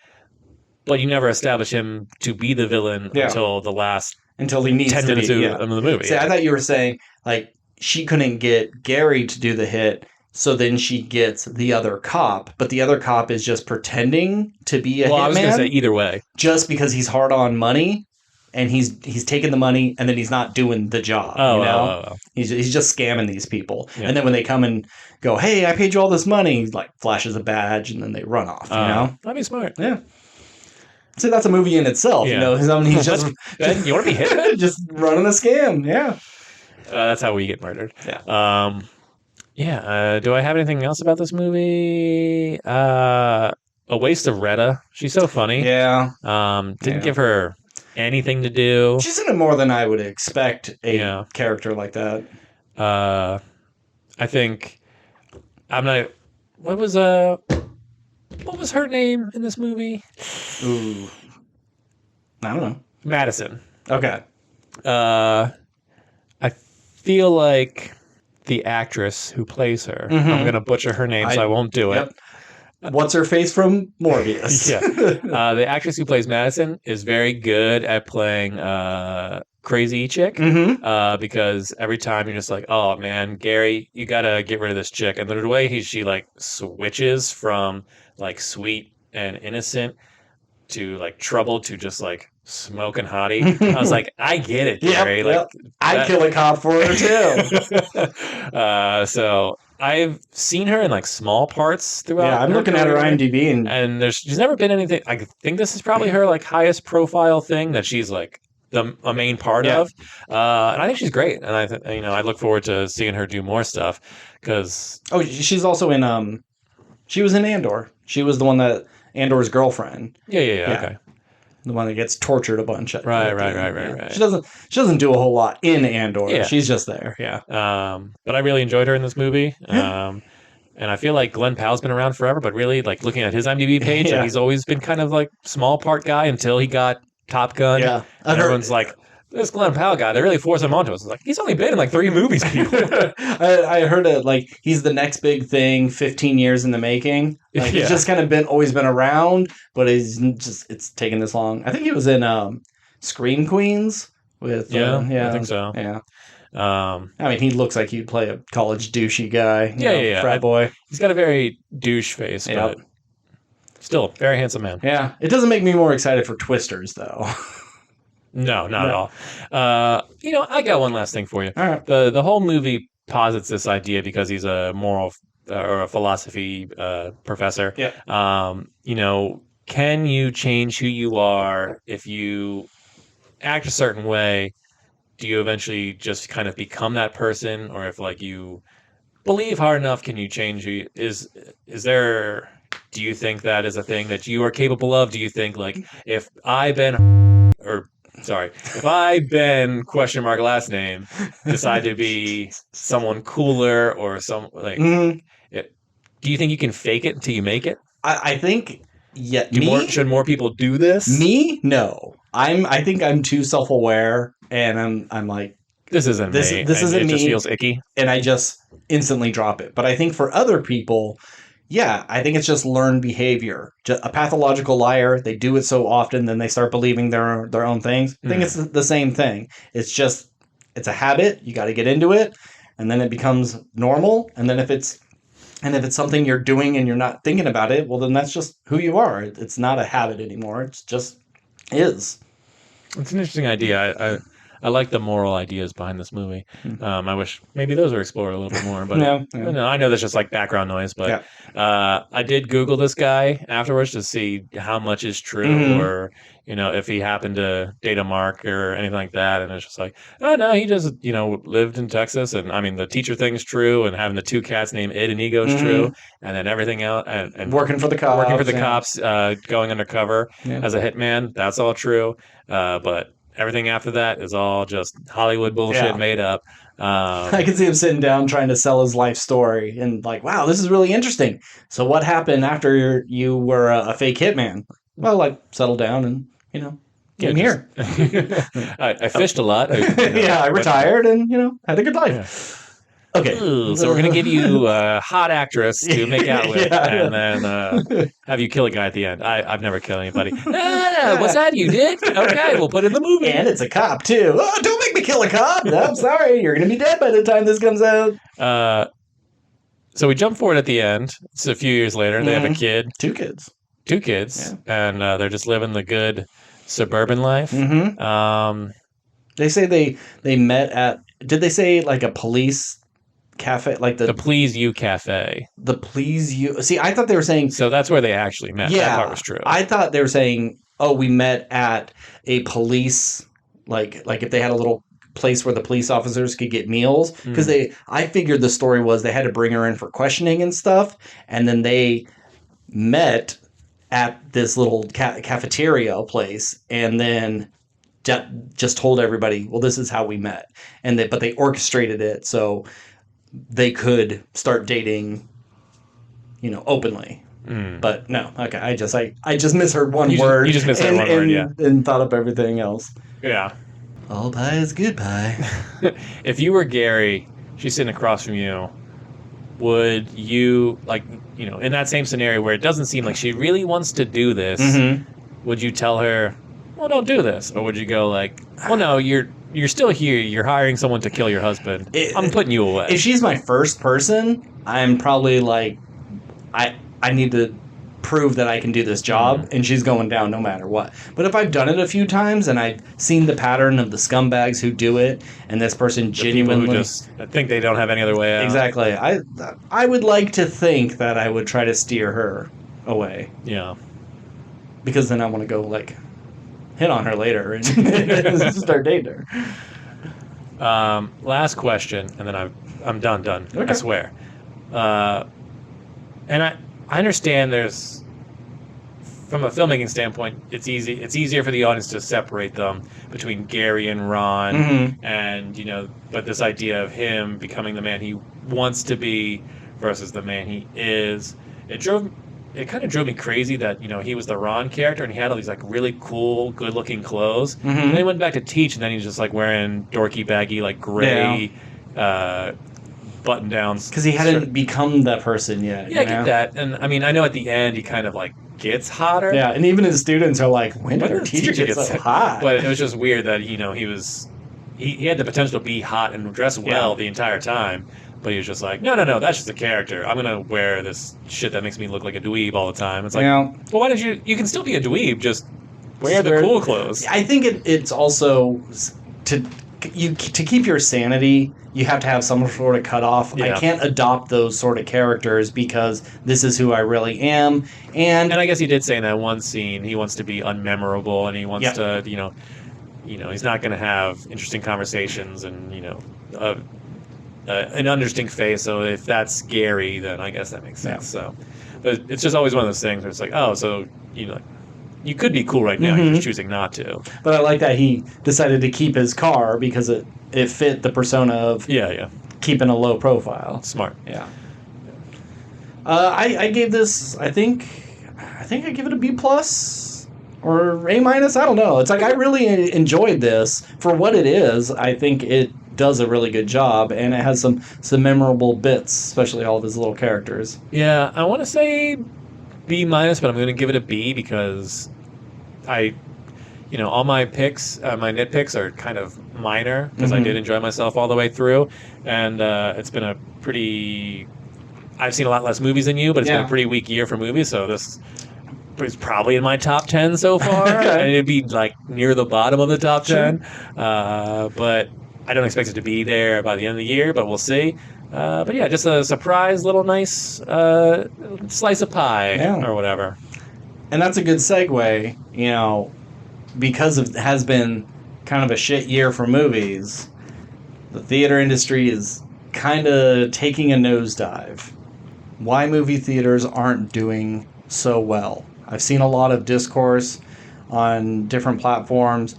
but you never establish him to be the villain until the last until he needs 10 to minutes be, of the movie. See, I thought you were saying, like, she couldn't get Gary to do the hit, so then she gets the other cop, but the other cop is just pretending to be a hitman. Well, I was going to say either way. Just because he's hard on money, and he's taking the money, and then he's not doing the job, you know? He's just scamming these people. Yeah. And then when they come and go, hey, I paid you all this money, he, like, flashes a badge, and then they run off, you know? That'd be smart. Yeah. So that's a movie in itself, you know? He's just you want to be hit? Just running a scam, yeah. That's how we get murdered. Yeah. Do I have anything else about this movie? A waste of Retta. She's so funny. Yeah. Didn't give her anything to do. She's in it more than I would expect a character like that. I think I'm not. What was her name in this movie? Ooh. I don't know. Madison. Okay. I feel like the actress who plays her, I'm going to butcher her name, so I won't do it. What's her face from Morbius? The actress who plays Madison is very good at playing crazy chick, because every time you're just like, oh man, Gary, you got to get rid of this chick. And the way she like switches from like sweet and innocent to like troubled to just like smoking hottie. I was like, I get it, Gary. I'd kill a cop for her too. So I've seen her in like small parts throughout. Yeah, I'm looking at her IMDb, and she's never been anything. I think this is probably her like highest profile thing that she's like a main part of. And I think she's great, and I look forward to seeing her do more stuff because she's also in she was in Andor. She was the one that Andor's girlfriend. Yeah. Okay. The one that gets tortured a bunch. Right. She doesn't do a whole lot in Andor. Yeah. She's just there. Yeah. But I really enjoyed her in this movie. And I feel like Glen Powell's been around forever, but really like looking at his IMDb page, he's always been kind of like small part guy until he got Top Gun. Yeah. And everyone's like, this Glen Powell guy, they really force him onto us. It's like, he's only been in like 3 movies, people. I heard it like he's the next big thing, 15 years in the making. Like, he's just kind of always been around, but it's taken this long. I think he was in Scream Queens with I think so. Yeah. I mean, he looks like he'd play a college douchey guy. Frat boy. He's got a very douche face, but still very handsome man. Yeah. It doesn't make me more excited for Twisters, though. No, not at all. I got one last thing for you. All right. The whole movie posits this idea because he's a moral or a philosophy professor. Yeah. Can you change who you are if you act a certain way? Do you eventually just kind of become that person, or if like you believe hard enough, can you change who is there? Do you think that is a thing that you are capable of? Do you think like if I, Ben last name, decide to be someone cooler or some like, do you think you can fake it until you make it? I think, should more people do this? Me? No. I think I'm too self-aware, and I'm like, this isn't me. This isn't me. It just feels icky, and I just instantly drop it. But I think for other people, I think it's just learned behavior. Just a pathological liar, they do it so often, then they start believing their own things. I think it's the same thing. It's a habit. You got to get into it, and then it becomes normal. And then if it's something you're doing and you're not thinking about it, well, then that's just who you are. It's not a habit anymore. It's just is. It's an interesting idea. I like the moral ideas behind this movie. I wish maybe those were explored a little bit more, but no, I know that's just like background noise. But I did Google this guy afterwards to see how much is true, or if he happened to date a mark or anything like that. And it's just like, oh no, he just lived in Texas, and I mean the teacher thing's true, and having the two cats named Id and Ego is true, and then everything else, and working for the cops, going undercover as a hitman, that's all true. But everything after that is all just Hollywood bullshit made up. I can see him sitting down trying to sell his life story and like, wow, this is really interesting. So what happened after you were a fake hitman? Well, like settled down and, came here. I fished a lot. I retired and, had a good life. Yeah. Okay. Ooh, so we're going to give you a hot actress to make out with and then have you kill a guy at the end. I've never killed anybody. No, what's that, you dick? Okay, we'll put it in the movie. And it's a cop, too. Oh, don't make me kill a cop. No, I'm sorry. You're going to be dead by the time this comes out. So we jump forward at the end. It's a few years later. They have a kid. Two kids. And they're just living the good suburban life. They say they met at... Did they say like a police... cafe, like the Please You Cafe. The Please You. See, I thought they were saying. So that's where they actually met. Yeah, that part was true. I thought they were saying, oh, we met at a police, like if they had a little place where the police officers could get meals, because I figured the story was they had to bring her in for questioning and stuff, and then they met at this little cafeteria place, and then just told everybody, well, this is how we met, but they orchestrated it so they could start dating, openly. But no, okay. I just misheard one word. You just misheard one word, yeah. And thought up everything else. Yeah. All pie is good pie. If you were Gary, she's sitting across from you, would you, in that same scenario where it doesn't seem like she really wants to do this, would you tell her, well, don't do this? Or would you go like, well, no, you're still here. You're hiring someone to kill your husband. I'm putting you away. If she's my first person, I'm probably like, I need to prove that I can do this job, and she's going down no matter what. But if I've done it a few times and I've seen the pattern of the scumbags who do it, and this person genuinely who just think they don't have any other way out. Exactly. I would like to think that I would try to steer her away. Yeah. Because then I want to go hit on her later and start dating her. Last question, and then I'm done. Okay. I swear. And I understand there's, from a filmmaking standpoint, it's easier for the audience to separate them between Gary and Ron, and but this idea of him becoming the man he wants to be versus the man he is, it kind of drove me crazy that, he was the Ron character and he had all these really cool, good looking clothes. And then he went back to teach, and then he's just wearing dorky, baggy, gray button downs. Because he hadn't become that person yet. Yeah, I get that. And I mean, I know at the end he kind of gets hotter. Yeah, and even his students are like, when did our teacher get so hot? But it was just weird that, he had the potential to be hot and dress well the entire time. But he was just like, no, that's just a character. I'm going to wear this shit that makes me look like a dweeb all the time. It's like, well, why don't you can still be a dweeb, just wear the cool clothes. I think it's also, to keep your sanity, you have to have some sort of cutoff. Yeah. I can't adopt those sort of characters because this is who I really am. And I guess he did say in that one scene, he wants to be unmemorable, and he wants to, he's not going to have interesting conversations and, an interesting face. So if that's Gary, then I guess that makes sense. Yeah. So, but it's just always one of those things where it's like, oh, so you could be cool right now. You're just choosing not to. But I like that he decided to keep his car because it fit the persona of keeping a low profile. Smart. Yeah. I gave this. I think I give it a B+ or A-. I don't know. It's I really enjoyed this for what it is. I think it does a really good job, and it has some memorable bits, especially all of his little characters. Yeah, I want to say B-, but I'm going to give it a B because all my picks, my nitpicks are kind of minor because I did enjoy myself all the way through, and it's been a pretty. I've seen a lot less movies than you, but it's been a pretty weak year for movies, so this it's probably in my top 10 so far. And it'd be like near the bottom of the top 10. But I don't expect it to be there by the end of the year, but we'll see. But yeah, just a surprise little nice slice of pie or whatever. And that's a good segue, because it has been kind of a shit year for movies. The theater industry is kind of taking a nosedive. Why movie theaters aren't doing so well. I've seen a lot of discourse on different platforms,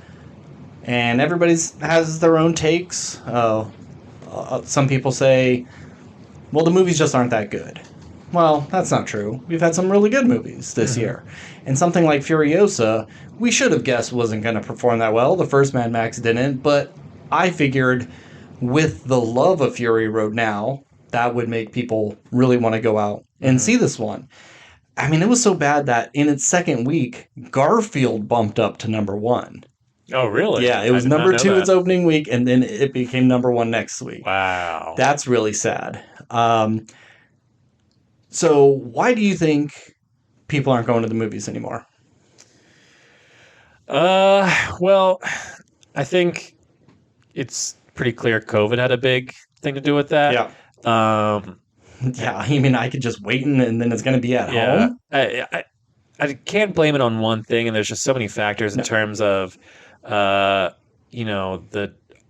and everybody has their own takes. Some people say, well, the movies just aren't that good. Well, that's not true. We've had some really good movies this year. And something like Furiosa, we should have guessed wasn't going to perform that well. The first Mad Max didn't, but I figured with the love of Fury Road now, that would make people really want to go out and see this one. I mean, it was so bad that in its second week, Garfield bumped up to number 1. Oh, really? Yeah, it was number 2 its opening week, and then it became number 1 next week. Wow. That's really sad. So why do you think people aren't going to the movies anymore? Well, I think it's pretty clear COVID had a big thing to do with that. Yeah. I mean, I could just wait and then it's going to be at home. I can't blame it on one thing, and there's just so many factors in terms of, the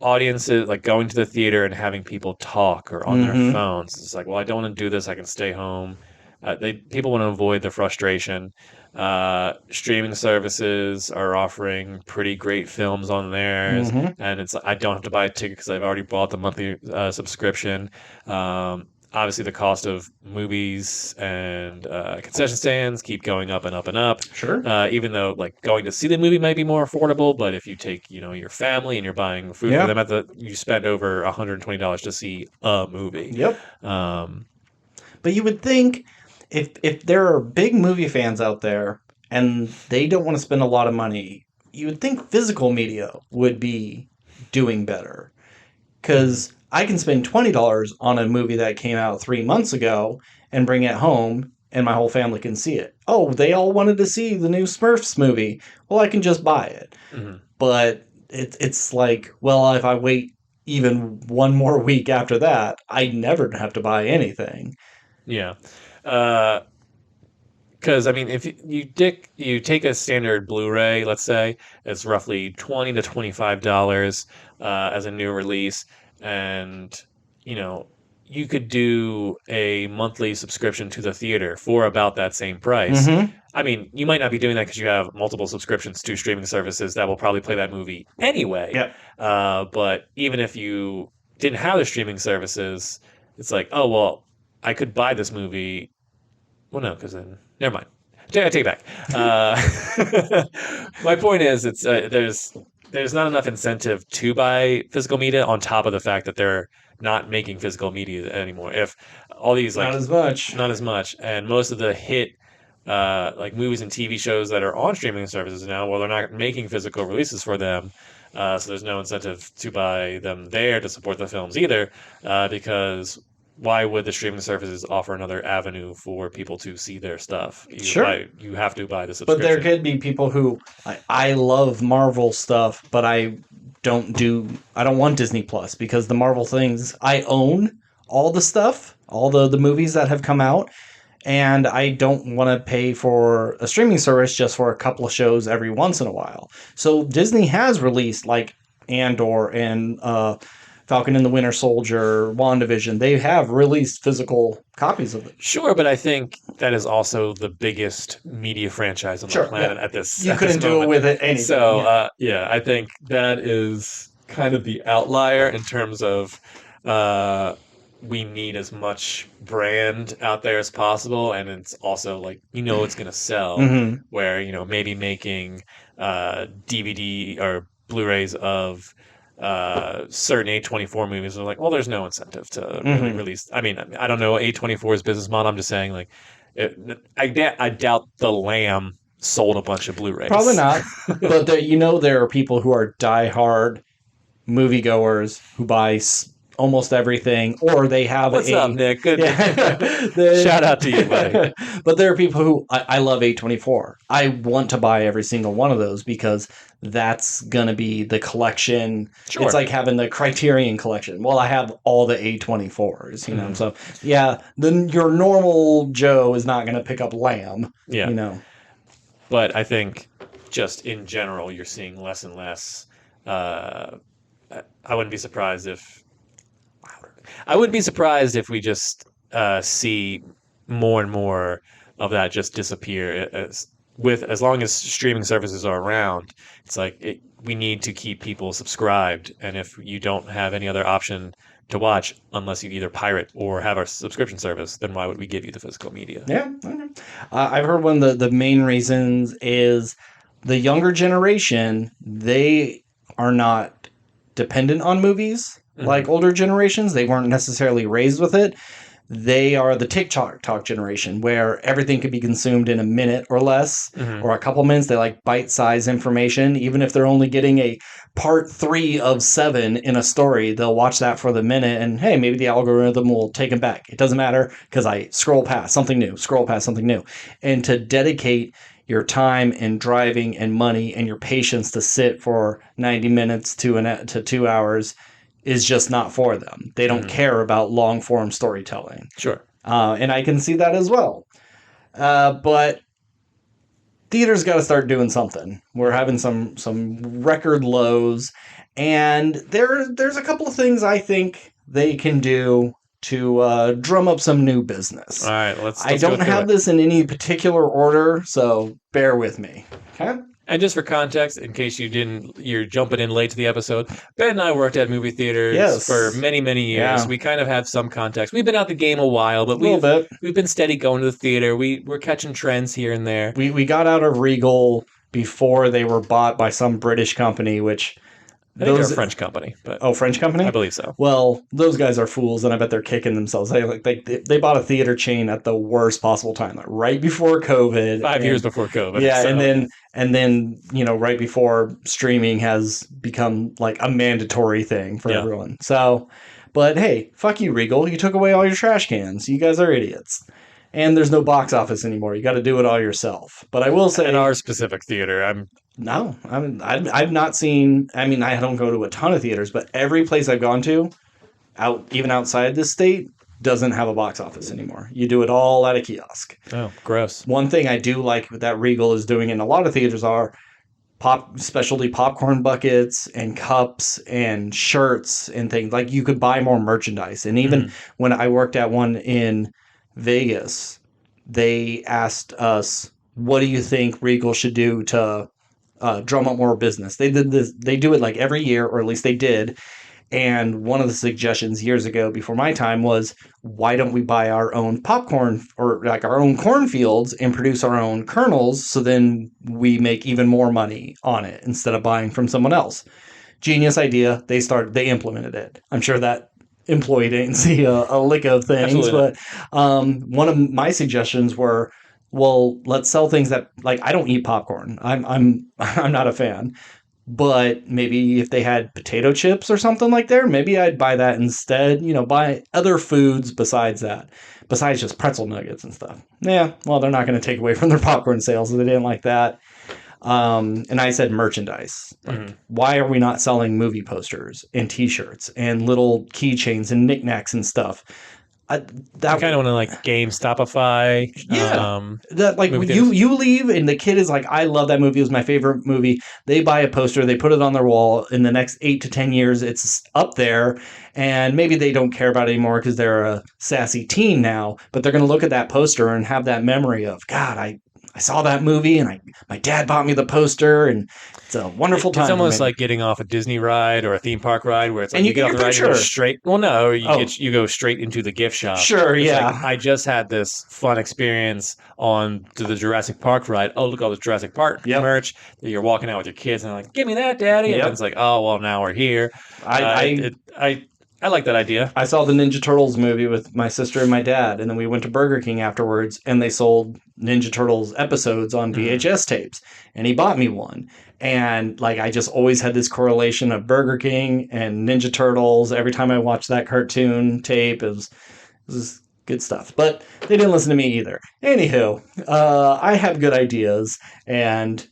audiences, like going to the theater and having people talk or on their phones. It's like, well, I don't want to do this. I can stay home. People want to avoid the frustration. Streaming services are offering pretty great films on theirs, and I don't have to buy a ticket because I've already bought the monthly subscription. Obviously, the cost of movies and concession stands keep going up and up and up. Sure. Even though, like, going to see the movie might be more affordable, but if you take, your family and you're buying food for them, you spend over $120 to see a movie. Yep. But you would think if there are big movie fans out there and they don't want to spend a lot of money, you would think physical media would be doing better. Because I can spend $20 on a movie that came out 3 months ago and bring it home, and my whole family can see it. Oh, they all wanted to see the new Smurfs movie. Well, I can just buy it. But it's like, well, if I wait even one more week after that, I never have to buy anything. Yeah. Because, I mean, if you take a standard Blu-ray, let's say, it's roughly $20 to $25 as a new release. And, you could do a monthly subscription to the theater for about that same price. I mean, you might not be doing that because you have multiple subscriptions to streaming services that will probably play that movie anyway. Yep. But even if you didn't have the streaming services, it's like, oh, well, I could buy this movie. Well, no, because then never mind. I take it back. My point is, it's there's not enough incentive to buy physical media on top of the fact that they're not making physical media anymore. If all these not as much, and most of the hit movies and TV shows that are on streaming services now, well, they're not making physical releases for them. So there's no incentive to buy them there to support the films either, because why would the streaming services offer another avenue for people to see their stuff? You have to buy the subscription. But there could be people who, I love Marvel stuff, but I don't want Disney Plus because the Marvel things, I own all the stuff, all the movies that have come out, and I don't want to pay for a streaming service just for a couple of shows every once in a while. So Disney has released like Andor and Falcon and the Winter Soldier, WandaVision. They have released physical copies of it. Sure, but I think that is also the biggest media franchise on the planet at this You couldn't do it with it anything. So, I think that is kind of the outlier in terms of we need as much brand out there as possible, and it's also like, it's going to sell, where, maybe making DVD or Blu-rays of certain A24 movies are like, well, there's no incentive to really release. I mean, I don't know A24's business model. I'm just saying, like, I doubt The Lamb sold a bunch of Blu-rays. Probably not. But there are people who are diehard moviegoers who buy almost everything, or they have What's up, Nick? Good. Yeah. Shout out to you, buddy. But there are people who I love A24. I want to buy every single one of those because that's gonna be the collection. Sure. It's like having the Criterion collection. Well, I have all the A24s, you know. So yeah, then your normal Joe is not gonna pick up Lamb. Yeah. You know. But I think just in general, you're seeing less and less. I wouldn't be surprised if we just see more and more of that just disappear. As long as streaming services are around, it's like we need to keep people subscribed. And if you don't have any other option to watch, unless you either pirate or have our subscription service, then why would we give you the physical media? Yeah, I've heard one of the main reasons is the younger generation, they are not dependent on movies like older generations. They weren't necessarily raised with it. They are the TikTok generation where everything could be consumed in a minute or less or a couple minutes. They like bite-sized information. Even if they're only getting a part 3 of 7 in a story, they'll watch that for the minute and hey, maybe the algorithm will take them back. It doesn't matter because I scroll past something new. And to dedicate your time and driving and money and your patience to sit for 90 minutes to 2 hours is just not for them. They don't care about long-form storytelling. Sure. And I can see that as well. But theater's got to start doing something. We're having some record lows. And there's a couple of things I think they can do to drum up some new business. All right, let's I don't have this in any particular order, so bear with me. Okay? And just for context, in case you're jumping in late to the episode, Ben and I worked at movie theaters for many, many years. Yeah. We kind of have some context. We've been out the game a while, but we've been steady going to the theater. We're catching trends here and there. We got out of Regal before they were bought by some British company, which... I think they're a French company. But French company? I believe so. Well, those guys are fools, and I bet they're kicking themselves. They bought a theater chain at the worst possible time, like right before COVID. 5 years before COVID. Yeah, so. and then right before streaming has become like a mandatory thing for everyone. So, but hey, fuck you, Regal. You took away all your trash cans. You guys are idiots. And there's no box office anymore. You got to do it all yourself. But I will say, in our specific theater, I've not seen. I mean, I don't go to a ton of theaters, but every place I've gone to, even outside this state, doesn't have a box office anymore. You do it all at a kiosk. Oh, gross. One thing I do like that Regal is doing in a lot of theaters are specialty popcorn buckets and cups and shirts and things. Like you could buy more merchandise. And even when I worked at one in Vegas, they asked us, what do you think Regal should do to drum up more business? They do it like every year, or at least they did. And one of the suggestions years ago before my time was, why don't we buy our own popcorn or like our own cornfields and produce our own kernels, so then we make even more money on it instead of buying from someone else. Genius idea. They implemented it. I'm sure that employee didn't see a lick of things. Absolutely. But one of my suggestions were, well, let's sell things that, like, I don't eat popcorn. I'm not a fan. But maybe if they had potato chips or something like that, maybe I'd buy that instead. Buy other foods besides that, besides just pretzel nuggets and stuff. Yeah, well, they're not going to take away from their popcorn sales if they didn't like that. And I said merchandise. Like, why are we not selling movie posters and T-shirts and little keychains and knickknacks and stuff? I kind of want to like GameStopify. That like when you leave and the kid is like, I love that movie. It was my favorite movie. They buy a poster, they put it on their wall. In the next 8 to 10 years, it's up there, and maybe they don't care about it anymore because they're a sassy teen now. But they're going to look at that poster and have that memory of, God, I saw that movie and my dad bought me the poster, and it's a wonderful time. It's almost like getting off a Disney ride or a theme park ride where it's like and you get off the ride and go straight. Well, no, you go straight into the gift shop. Sure, it's yeah. Like, I just had this fun experience on to the Jurassic Park ride. Oh, look, all this Jurassic Park merch. You're walking out with your kids and they're like, give me that, Daddy. And it's like, oh, well, now we're here. I like that idea. I saw the Ninja Turtles movie with my sister and my dad, and then we went to Burger King afterwards, and they sold Ninja Turtles episodes on VHS tapes, and he bought me one. And like I just always had this correlation of Burger King and Ninja Turtles. Every time I watched that cartoon tape, it was good stuff. But they didn't listen to me either. Anywho, I have good ideas, and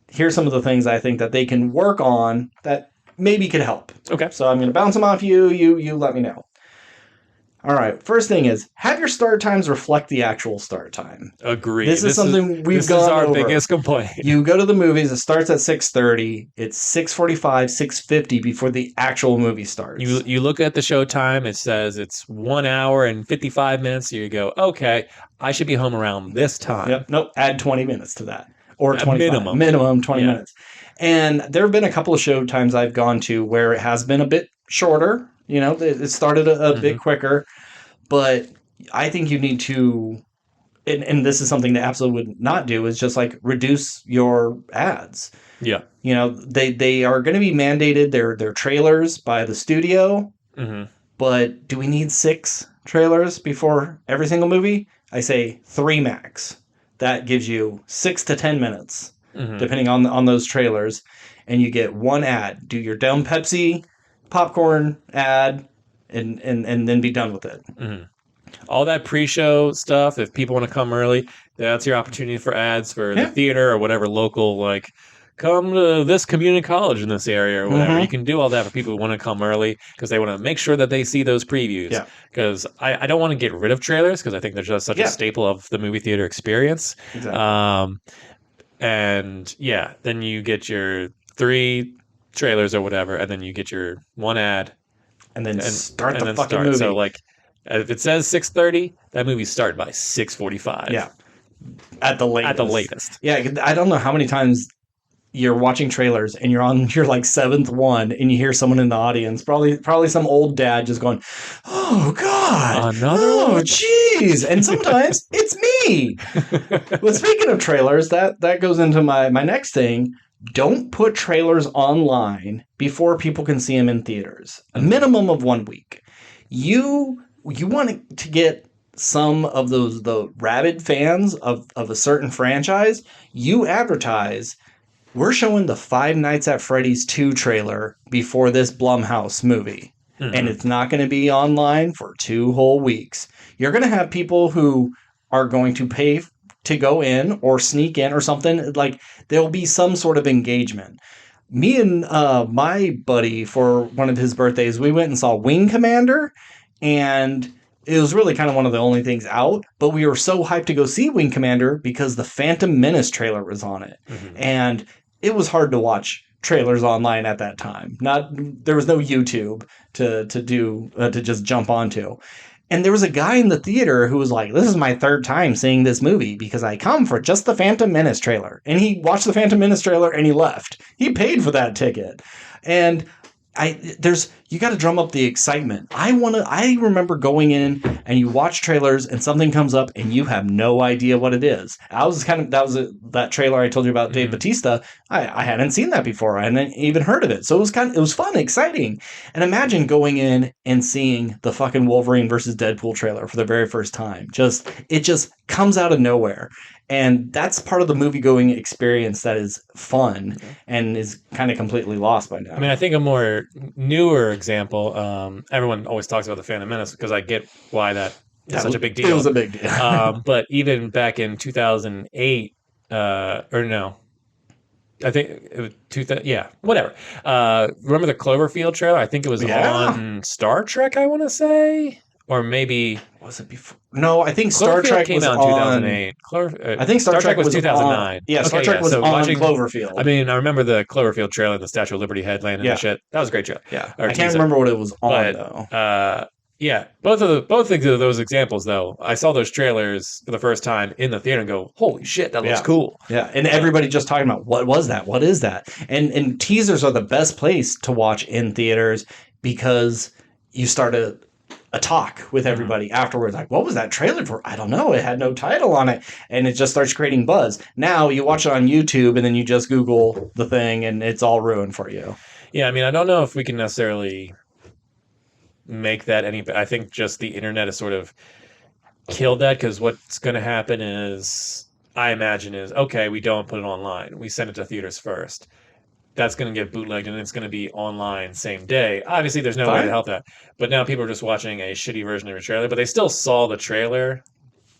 here's some of the things I think that they can work on that maybe could help. Okay. So I'm going to bounce them off you. You let me know. All right. First thing is, have your start times reflect the actual start time. Agree. This is something we've gone over. This is our biggest complaint. You go to the movies, it starts at 6:30. It's 6:45, 6:50 before the actual movie starts. You look at the show time, it says it's 1 hour and 55 minutes. You go, okay, I should be home around this time. Yep. Nope. Add 20 minutes to that. Or 25. Minimum 20 minutes. And there have been a couple of show times I've gone to where it has been a bit shorter. You know, it started a bit quicker. But I think you need to, and this is something to absolutely would not do, is just like reduce your ads. Yeah. You know, they are going to be mandated, their trailers by the studio. But do we need 6 trailers before every single movie? I say 3 max. That gives you 6 to 10 minutes, depending on those trailers. And you get 1 ad. Do your dumb Pepsi popcorn ad and then be done with it. All that pre-show stuff, if people want to come early, that's your opportunity for ads for the theater or whatever local, like, come to this community college in this area or whatever. You can do all that for people who want to come early because they want to make sure that they see those previews. Because I don't want to get rid of trailers because I think they're just such a staple of the movie theater experience. Exactly. And yeah, then you get your 3 trailers or whatever, and then you get your 1 ad. And then start the fucking movie. So like, if it says 6:30, that movie starts by 6:45. Yeah. At the latest. Yeah, I don't know how many times you're watching trailers and you're on your like 7th one and you hear someone in the audience, probably some old dad just going, "Oh God, another jeez!" And sometimes it's me. But speaking of trailers, that goes into my next thing. Don't put trailers online before people can see them in theaters. A minimum of 1 week. You want to get some of the rabid fans of a certain franchise. You advertise, we're showing the Five Nights at Freddy's 2 trailer before this Blumhouse movie. And it's not going to be online for 2 whole weeks. You're going to have people who are going to pay to go in or sneak in or something. Like, there'll be some sort of engagement. Me and my buddy, for one of his birthdays, we went and saw Wing Commander, and it was really kind of one of the only things out, but we were so hyped to go see Wing Commander because the Phantom Menace trailer was on it. And it was hard to watch trailers online at that time. There was no YouTube to just jump onto. And there was a guy in the theater who was like, "This is my 3rd time seeing this movie because I come for just the Phantom Menace trailer." And he watched the Phantom Menace trailer and he left. He paid for that ticket. And you got to drum up the excitement. I remember going in and you watch trailers and something comes up and you have no idea what it is. That trailer I told you about Dave Bautista. I hadn't seen that before. I hadn't even heard of it. So it was fun, exciting. And imagine going in and seeing the fucking Wolverine versus Deadpool trailer for the very first time. It just comes out of nowhere. And that's part of the movie-going experience that is fun and is kind of completely lost by now. I mean, I think a more newer example, everyone always talks about the Phantom Menace because I get why that is such a big deal. It was a big deal. But even back in 2008, or no, I think it was 2000, whatever. Remember the Cloverfield trailer? I think it was on Star Trek, I want to say. Or maybe was it before? No, I think Star Trek came out in 2008. I think Star Trek was 2009. Star Trek was on Cloverfield. I mean, I remember the Cloverfield trailer, the Statue of Liberty headland and shit. That was a great trailer. Yeah, I can't remember what it was on though. Both things of those examples though. I saw those trailers for the first time in the theater and go, "Holy shit, that looks cool!" Yeah, and everybody just talking about what was that? What is that? And teasers are the best place to watch in theaters because you start a talk with everybody afterwards. Like, what was that trailer for? I don't know. It had no title on it. And it just starts creating buzz. Now you watch it on YouTube and then you just Google the thing and it's all ruined for you. Yeah, I mean, I don't know if we can necessarily make that any. I think just the internet has sort of killed that, because what's going to happen is, I imagine, is okay, we don't put it online. We send it to theaters first. That's going to get bootlegged and it's going to be online same day. Obviously, there's no way to help that. But now people are just watching a shitty version of a trailer, but they still saw the trailer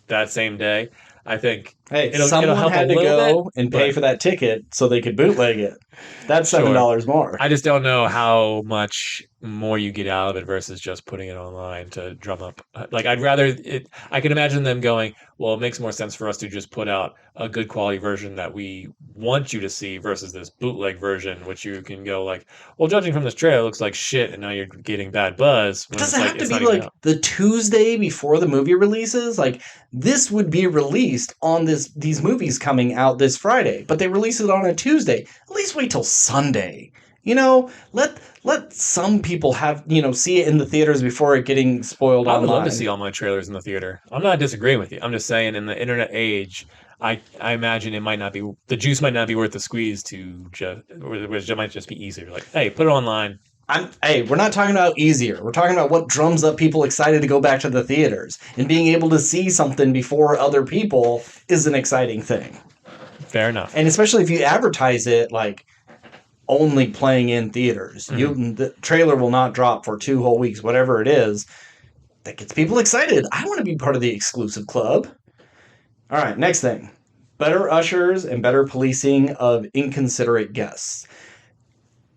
that same day. I think it'll help had to go and pay for that ticket so they could bootleg it. That's $7 more. I just don't know how much more you get out of it versus just putting it online to drum up. Like, I'd rather it. I can imagine them going, well, it makes more sense for us to just put out a good quality version that we want you to see versus this bootleg version, which you can go like, well, judging from this trailer, it looks like shit, and now you're getting bad buzz. Does it have to be like the Tuesday before the movie releases? Like, this would be released on these movies coming out this Friday, but they release it on a Tuesday. At least wait till Sunday. Let some people have, see it in the theaters before it getting spoiled online. I would love to see all my trailers in the theater. I'm not disagreeing with you. I'm just saying, in the internet age, I imagine the juice might not be worth the squeeze it might just be easier. Like, hey, put it online. We're not talking about easier. We're talking about what drums up people excited to go back to the theaters. And being able to see something before other people is an exciting thing. Fair enough. And especially if you advertise it like only playing in theaters. Mm-hmm. The trailer will not drop for 2 whole weeks, whatever it is. That gets people excited. I want to be part of the exclusive club. All right, next thing. Better ushers and better policing of inconsiderate guests.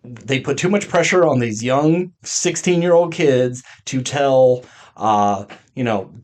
They put too much pressure on these young 16-year-old kids to tell,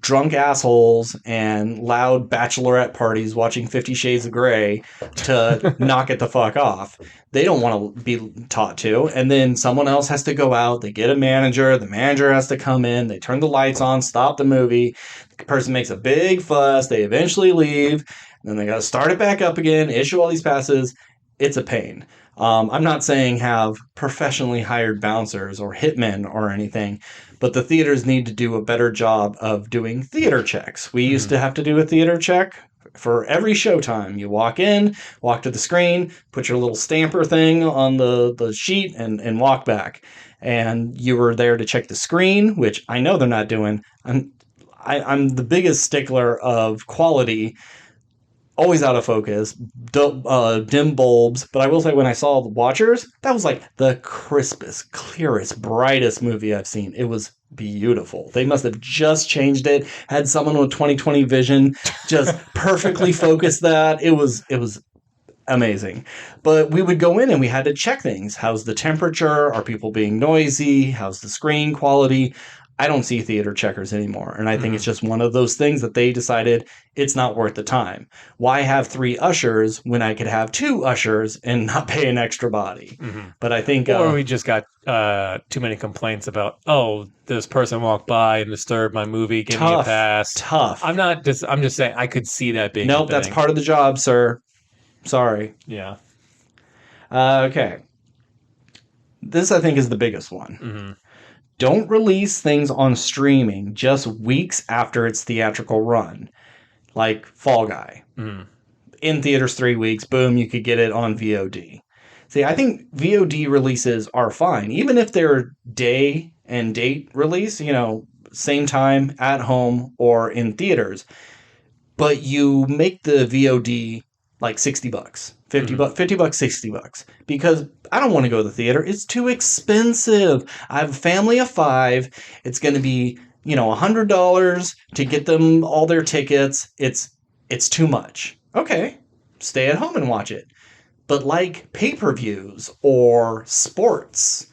drunk assholes and loud bachelorette parties watching 50 Shades of Grey to knock it the fuck off. They don't want to be taught to. And then someone else has to go out. They get a manager. The manager has to come in. They turn the lights on, stop the movie. The person makes a big fuss. They eventually leave. Then they got to start it back up again, issue all these passes. It's a pain. I'm not saying have professionally hired bouncers or hitmen or anything, but the theaters need to do a better job of doing theater checks. We used to have to do a theater check for every showtime. You walk in, walk to the screen, put your little stamper thing on the sheet and walk back. And you were there to check the screen, which I know they're not doing. I'm the biggest stickler of quality. Always out of focus, dim bulbs. But I will say, when I saw The Watchers, that was like the crispest, clearest, brightest movie I've seen. It was beautiful. They must have just changed it, had someone with 20/20 vision just perfectly focus that. It was amazing. But we would go in and we had to check things. How's the temperature? Are people being noisy? How's the screen quality? I don't see theater checkers anymore. And I think it's just one of those things that they decided it's not worth the time. Why have 3 ushers when I could have 2 ushers and not pay an extra body? Mm-hmm. But I think... Or we just got too many complaints about, this person walked by and disturbed my movie, give me a pass. Tough. I'm just saying I could see that being Nope, that's part of the job, sir. Sorry. Yeah. Okay. This, I think, is the biggest one. Mm-hmm. Don't release things on streaming just weeks after its theatrical run. Like Fall Guy. Mm. In theaters 3 weeks, boom, you could get it on VOD. See, I think VOD releases are fine. Even if they're day and date release, same time, at home, or in theaters. But you make the VOD like $60, $50, $50, $60. Because I don't want to go to the theater. It's too expensive. I have a family of 5. It's going to be, $100 to get them all their tickets. It's too much. Okay, stay at home and watch it. But like pay-per-views or sports,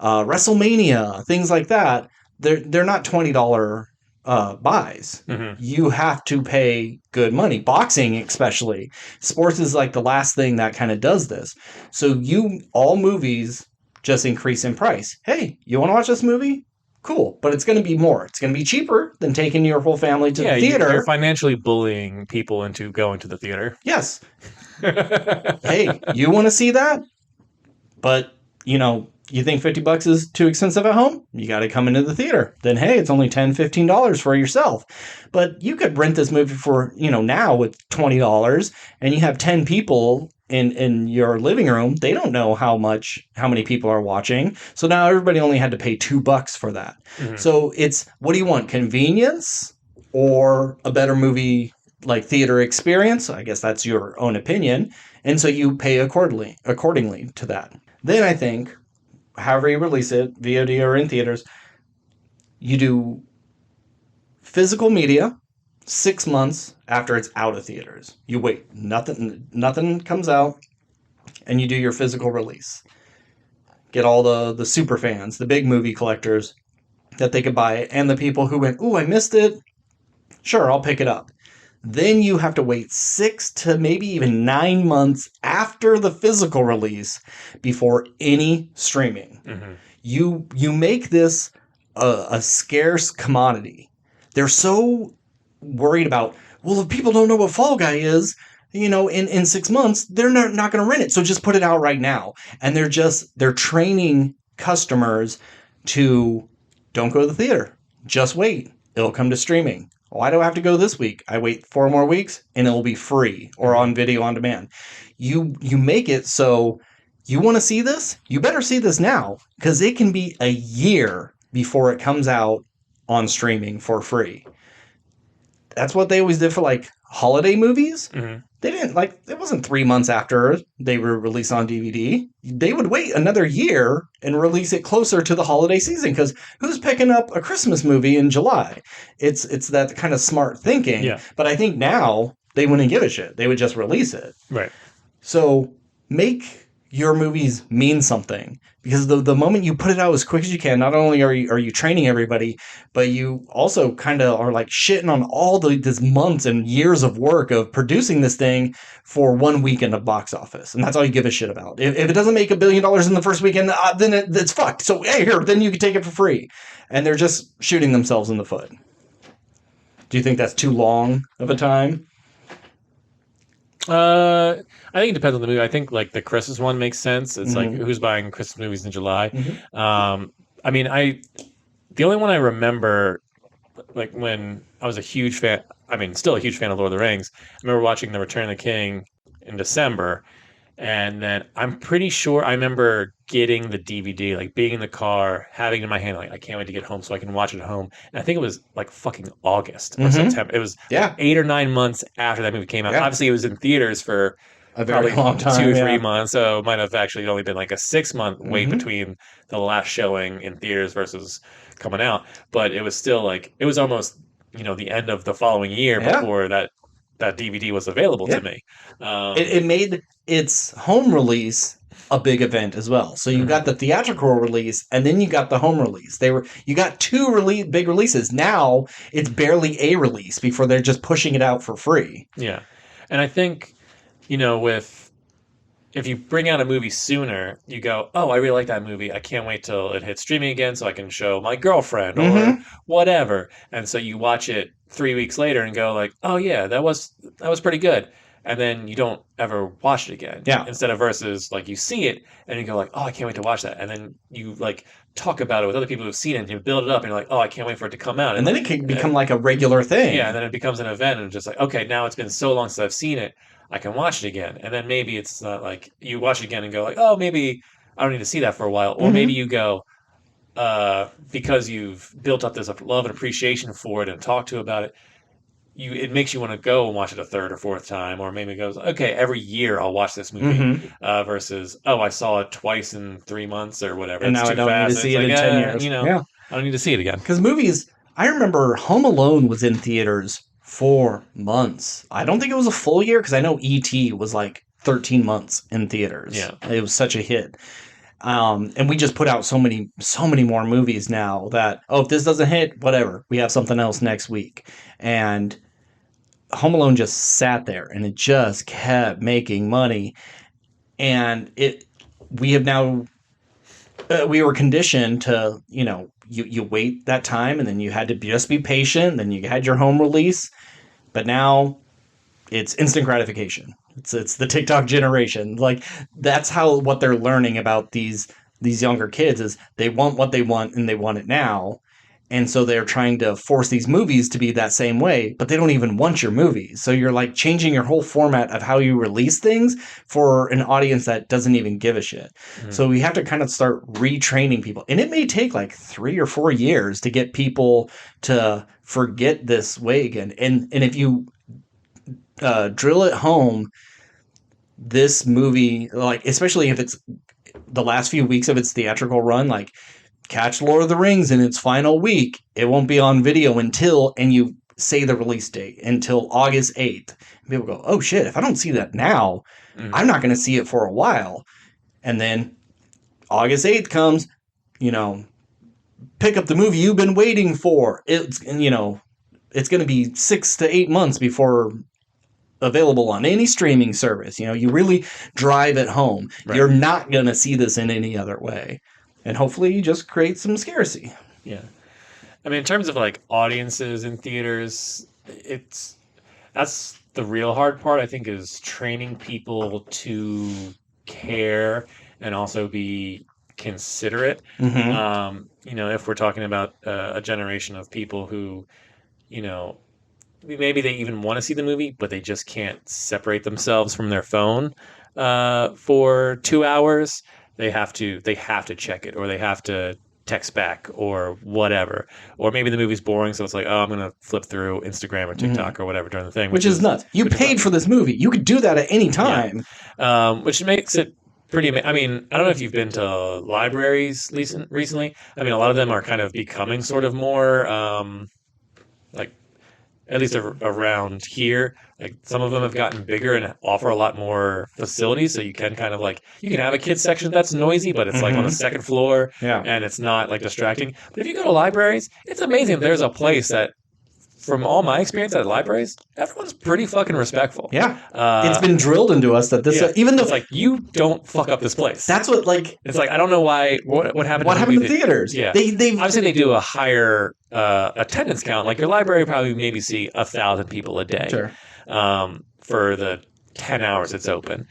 WrestleMania, things like that, they're not $20 buys. Mm-hmm. You have to pay good money. Boxing, especially. Sports is like the last thing that kind of does this. So all movies just increase in price. Hey, you want to watch this movie? Cool. But it's going to be more. It's going to be cheaper than taking your whole family to the theater. You're financially bullying people into going to the theater. Yes. Hey, you want to see that? But, you think $50 is too expensive at home? You got to come into the theater. Then, hey, it's only $10, $15 for yourself. But you could rent this movie for, now with $20 and you have 10 people in your living room, they don't know how many people are watching. So now everybody only had to pay $2 for that. Mhm. So it's, what do you want? Convenience or a better movie like theater experience? I guess that's your own opinion. And so you pay accordingly to that. Then I think, however you release it, VOD or in theaters, you do physical media 6 months after it's out of theaters. You wait, nothing comes out, and you do your physical release. Get all the super fans, the big movie collectors, that they could buy it, and the people who went, "Ooh, I missed it. Sure, I'll pick it up." Then you have to wait 6 to maybe even 9 months after the physical release before any streaming. Mhm. You make this a scarce commodity. They're so worried about, well, if people don't know what Fall Guy is, in 6 months, they're not going to rent it. So just put it out right now. And they're training customers to don't go to the theater. Just wait. It'll come to streaming. Why do I have to go this week? I wait 4 more weeks and it'll be free or on video on demand. You make it so you want to see this? You better see this now, because it can be a year before it comes out on streaming for free. That's what they always did for like holiday movies. Mm-hmm. They didn't it wasn't 3 months after they were released on DVD. They would wait another year and release it closer to the holiday season, because who's picking up a Christmas movie in July? It's that kind of smart thinking. Yeah. But I think now they wouldn't give a shit. They would just release it. Right. So make your movies mean something, because the moment you put it out as quick as you can, not only are you training everybody, but you also kind of are like shitting on all this months and years of work of producing this thing for 1 weekend of box office, and that's all you give a shit about. If it doesn't make $1 billion in the first weekend, then it's fucked. So hey, here, then you can take it for free, and they're just shooting themselves in the foot. Do you think that's too long of a time? I think it depends on the movie. I think like the Christmas one makes sense. It's like, who's buying Christmas movies in July? I mean, the only one I remember, like when I was a huge fan, I mean, still a huge fan of Lord of the Rings. I remember watching The Return of the King in December, and then I'm pretty sure I remember getting the DVD, like being in the car, having it in my hand, like I can't wait to get home so I can watch it at home. And I think it was like fucking August or September. It was 8 or 9 months after that movie came out. Obviously, it was in theaters for a very long time, 2 or 3 months, so it might have actually only been like a 6-month wait between the last showing in theaters versus coming out. But it was still like, it was almost the end of the following year before that DVD was available to me. It made its home release a big event as well. So you got the theatrical release, and then you got the home release. You got 2 big releases. Now it's barely a release before they're just pushing it out for free. Yeah, and I think if you bring out a movie sooner, you go, oh, I really like that movie. I can't wait till it hits streaming again so I can show my girlfriend or whatever. And so you watch it 3 weeks later and go like, oh yeah, that was pretty good. And then you don't ever watch it again. Yeah. Instead of versus like you see it and you go like, oh, I can't wait to watch that. And then you like talk about it with other people who've seen it and you build it up and you're like, oh, I can't wait for it to come out. And then it can become like a regular thing. Yeah, and then it becomes an event and just like, okay, now it's been so long since I've seen it, I can watch it again. And then maybe it's not like you watch it again and go like, oh, maybe I don't need to see that for a while. Or maybe you go, because you've built up this love and appreciation for it and talked to about it, it makes you want to go and watch it a third or fourth time. Or maybe it goes, okay, every year I'll watch this movie versus, oh, I saw it twice in 3 months or whatever. And now I don't need to see it in 10 years. I don't need to see it again. Because movies, I remember Home Alone was in theaters for months. I don't think it was a full year, because I know E.T. was like 13 months in theaters. Yeah. It was such a hit. And we just put out so many more movies now that, if this doesn't hit, whatever, we have something else next week. And Home Alone just sat there and it just kept making money. And we have now, we were conditioned to, you wait that time and then you had to just be patient. Then you had your home release. But now it's instant gratification. It's the TikTok generation. Like, that's what they're learning about these younger kids is they want what they want and they want it now. And so they're trying to force these movies to be that same way, but they don't even want your movies. So you're like changing your whole format of how you release things for an audience that doesn't even give a shit. So we have to kind of start retraining people. And it may take like 3 or 4 years to get people to forget this way again. And if you drill it home, this movie, like, especially if it's the last few weeks of its theatrical run, like, catch Lord of the Rings in its final week. It won't be on video until, and you say the release date, until August 8th. And people go, oh shit, if I don't see that now, I'm not going to see it for a while. And then August 8th comes, pick up the movie you've been waiting for. It's going to be 6 to 8 months before available on any streaming service. You really drive it home. Right. You're not going to see this in any other way. And hopefully you just create some scarcity. Yeah. I mean, in terms of like audiences in theaters, that's the real hard part, I think, is training people to care and also be considerate. If we're talking about a generation of people who, maybe they even want to see the movie, but they just can't separate themselves from their phone for 2 hours. They have to check it, or they have to text back, or whatever. Or maybe the movie's boring, so it's like, I'm going to flip through Instagram or TikTok or whatever during the thing. Which is nuts. You paid for this movie. You could do that at any time. Yeah. Which makes it pretty amazing. I mean, I don't know if you've been to libraries recently. I mean, a lot of them are kind of becoming sort of more, at least around here, like some of them have gotten bigger and offer a lot more facilities. So you can kind of you can have a kids section that's noisy, but it's like on the second floor and it's not like distracting. But if you go to libraries, it's amazing. There's a place that, from all my experience at libraries, everyone's pretty fucking respectful. Yeah. It's been drilled into us that this, even though it's like, you don't fuck up this place. That's what, it's like, I don't know why, what happened to theaters? Yeah. They obviously they do a higher attendance count. Like your library probably maybe see 1,000 people a day. Sure. For the 10 hours it's open.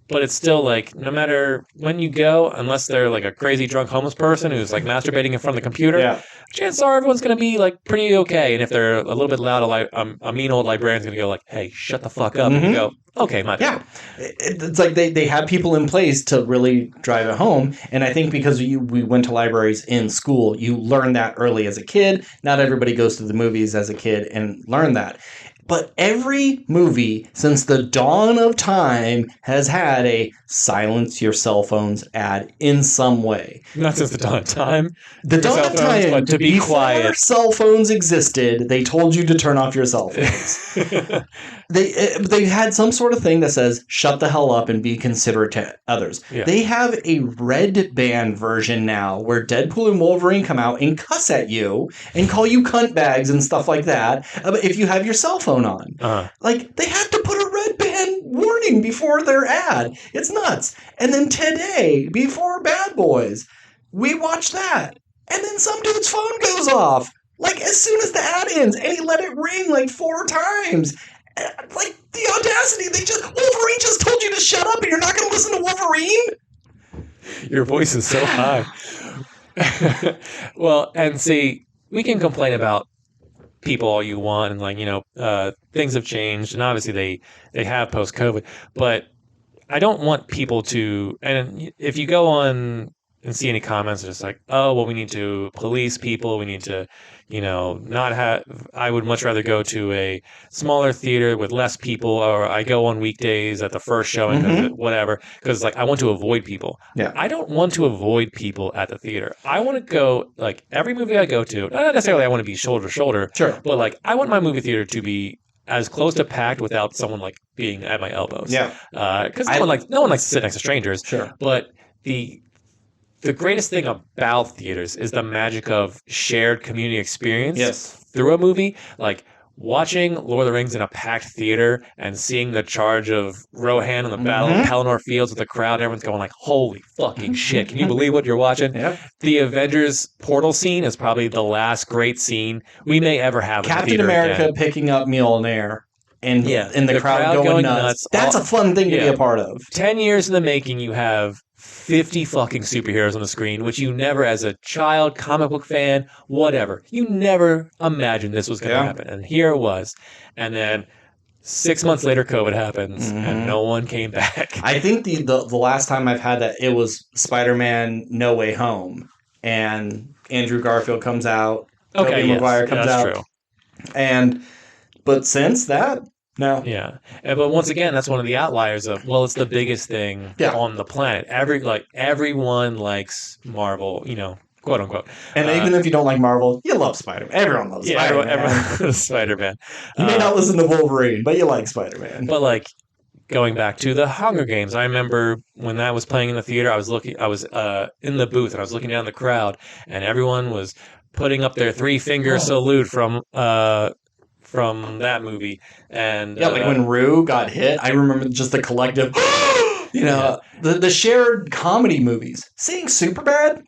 But it's still like, no matter when you go, unless they're like a crazy drunk homeless person who's like masturbating in front of the computer, chances are everyone's going to be like pretty okay. And if they're a little bit loud, a mean old librarian's going to go like, hey, shut the fuck up. And you go, okay, my bad. Yeah. It's like they have people in place to really drive it home. And I think because we went to libraries in school, you learn that early as a kid. Not everybody goes to the movies as a kid and learn that. But every movie since the dawn of time has had a silence your cell phones ad in some way. Not since the dawn of time. The dawn of time, but to be quiet. Before cell phones existed, they told you to turn off your cell phones. They had some sort of thing that says, shut the hell up and be considerate to others. Yeah. They have a red band version now where Deadpool and Wolverine come out and cuss at you and call you cunt bags and stuff like that if you have your cell phone on. Like, they have to put a red band warning before their ad. It's nuts. And then today, before Bad Boys, we watched that. And then some dude's phone goes off. Like, as soon as the ad ends, and he let it ring like 4 times. Like, the audacity, Wolverine just told you to shut up and you're not going to listen to Wolverine? Your voice is so high. Well, and see, we can complain about people all you want, and things have changed, and obviously they have post-COVID, but I don't want people to, and if you go on and see any comments, it's just like, oh, well, we need to police people, we need to, not have, I would much rather go to a smaller theater with less people, or I go on weekdays at the first showing, whatever, because I want to avoid people. Yeah. I don't want to avoid people at the theater. I want to go, every movie I go to, not necessarily I want to be shoulder to shoulder, sure, but I want my movie theater to be as close to packed without someone being at my elbows. Yeah. Because no one likes to sit next to strangers. Sure. But the greatest thing about theaters is the magic of shared community experience through a movie. Watching Lord of the Rings in a packed theater and seeing the charge of Rohan on the Battle of Pelennor Fields with the crowd, everyone's going holy fucking shit. Can you believe what you're watching? Yep. The Avengers portal scene is probably the last great scene we may ever have in Captain the theater America again. Picking up Mjolnir. And the crowd going nuts. That's a fun thing to be a part of. 10 years in the making, you have 50 fucking superheroes on the screen, which you never, as a child, comic book fan, whatever, you never imagined this was going to happen. And here it was. And then 6 months later, COVID happens, and no one came back. I think the last time I've had that, it was Spider-Man No Way Home. And Andrew Garfield comes out. Okay, Tobey Maguire comes that's out. true. But since that, no. Yeah. But once again, that's one of the outliers of, well, it's the biggest thing on the planet. Everyone likes Marvel, quote unquote. And even if you don't like Marvel, you love Spider-Man. Everyone loves Spider-Man. Everyone loves Spider-Man. You may not listen to Wolverine, but you like Spider-Man. But going back to the Hunger Games, I remember when that was playing in the theater, I was in the booth and I was looking down the crowd, and everyone was putting up their 3-finger salute from that movie. And when Rue got hit, I remember just the collective, the shared comedy movies. Seeing Superbad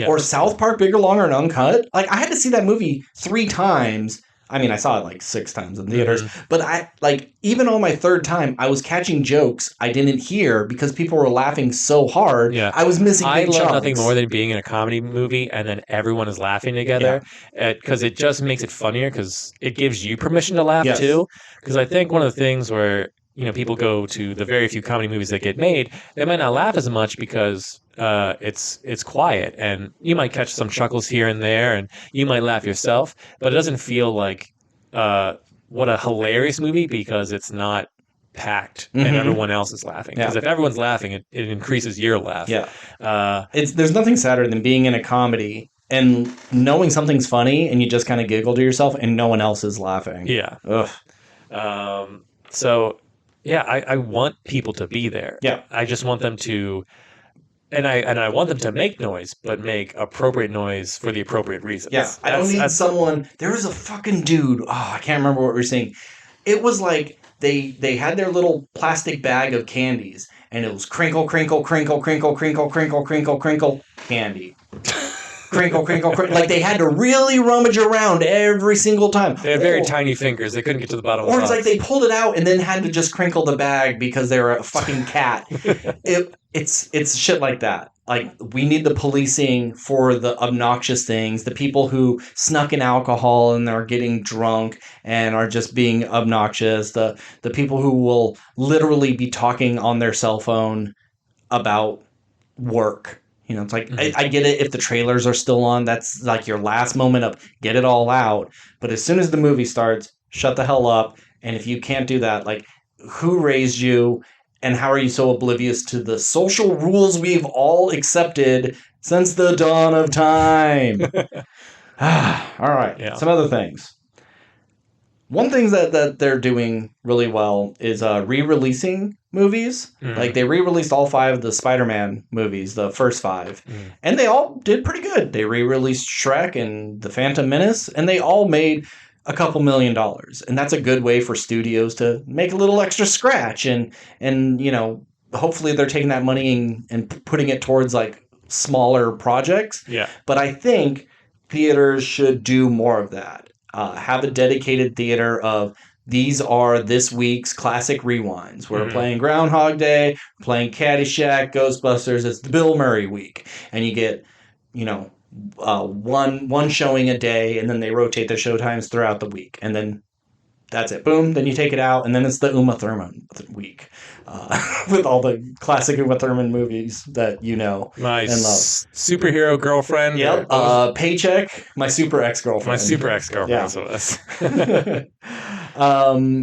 or South Park, Bigger, Longer, and Uncut. I had to see that movie 3 times. I mean, I saw it 6 times in theaters, but even on my 3rd time, I was catching jokes I didn't hear because people were laughing so hard. Yeah. I was missing big chunks. I love nothing more than being in a comedy movie and then everyone is laughing together, because it just makes it funnier, because it gives you permission to laugh too. Because I think one of the things where people go to the very few comedy movies that get made, they might not laugh as much because it's quiet, and you might catch some chuckles here and there, and you might laugh yourself, but it doesn't feel like what a hilarious movie, because it's not packed and everyone else is laughing. Because if everyone's laughing, it increases your laugh. There's nothing sadder than being in a comedy and knowing something's funny and you just kind of giggle to yourself and no one else is laughing. I want people to be there. I just want them to, and I want them to make noise, but make appropriate noise for the appropriate reasons. I don't need someone. There was a fucking dude. Oh, I can't remember what we were saying. It was like they had their little plastic bag of candies, and it was crinkle, crinkle, crinkle, crinkle, crinkle, crinkle, crinkle, crinkle, candy. Crinkle, crinkle, crinkle. They had to really rummage around every single time. They had very tiny fingers. They couldn't get to the bottom of the box. Or it's they pulled it out and then had to just crinkle the bag because they were a fucking cat. It's shit like that. We need the policing for the obnoxious things, the people who snuck in alcohol and are getting drunk and are just being obnoxious, the people who will literally be talking on their cell phone about work. It's I get it if the trailers are still on. That's your last moment of get it all out. But as soon as the movie starts, shut the hell up. And if you can't do that, who raised you? And how are you so oblivious to the social rules we've all accepted since the dawn of time? All right. Yeah. Some other things. One thing that they're doing really well is re-releasing movies. They re-released all 5 of the Spider-Man movies, the first 5. And they all did pretty good. They re-released Shrek and The Phantom Menace, and they all made a couple $1 million. And that's a good way for studios to make a little extra scratch. And hopefully they're taking that money and putting it towards smaller projects. Yeah. But I think theaters should do more of that. Have a dedicated theater of these are this week's classic rewinds. We're playing Groundhog Day, playing Caddyshack, Ghostbusters. It's the Bill Murray week. And you get, one showing a day, and then they rotate the showtimes throughout the week. And then that's it. Boom. Then you take it out, and then it's the Uma Thurman week with all the classic Uma Thurman movies that you know my and love. Superhero girlfriend. Yep. Paycheck. My super ex-girlfriend. My super ex-girlfriend. Yeah.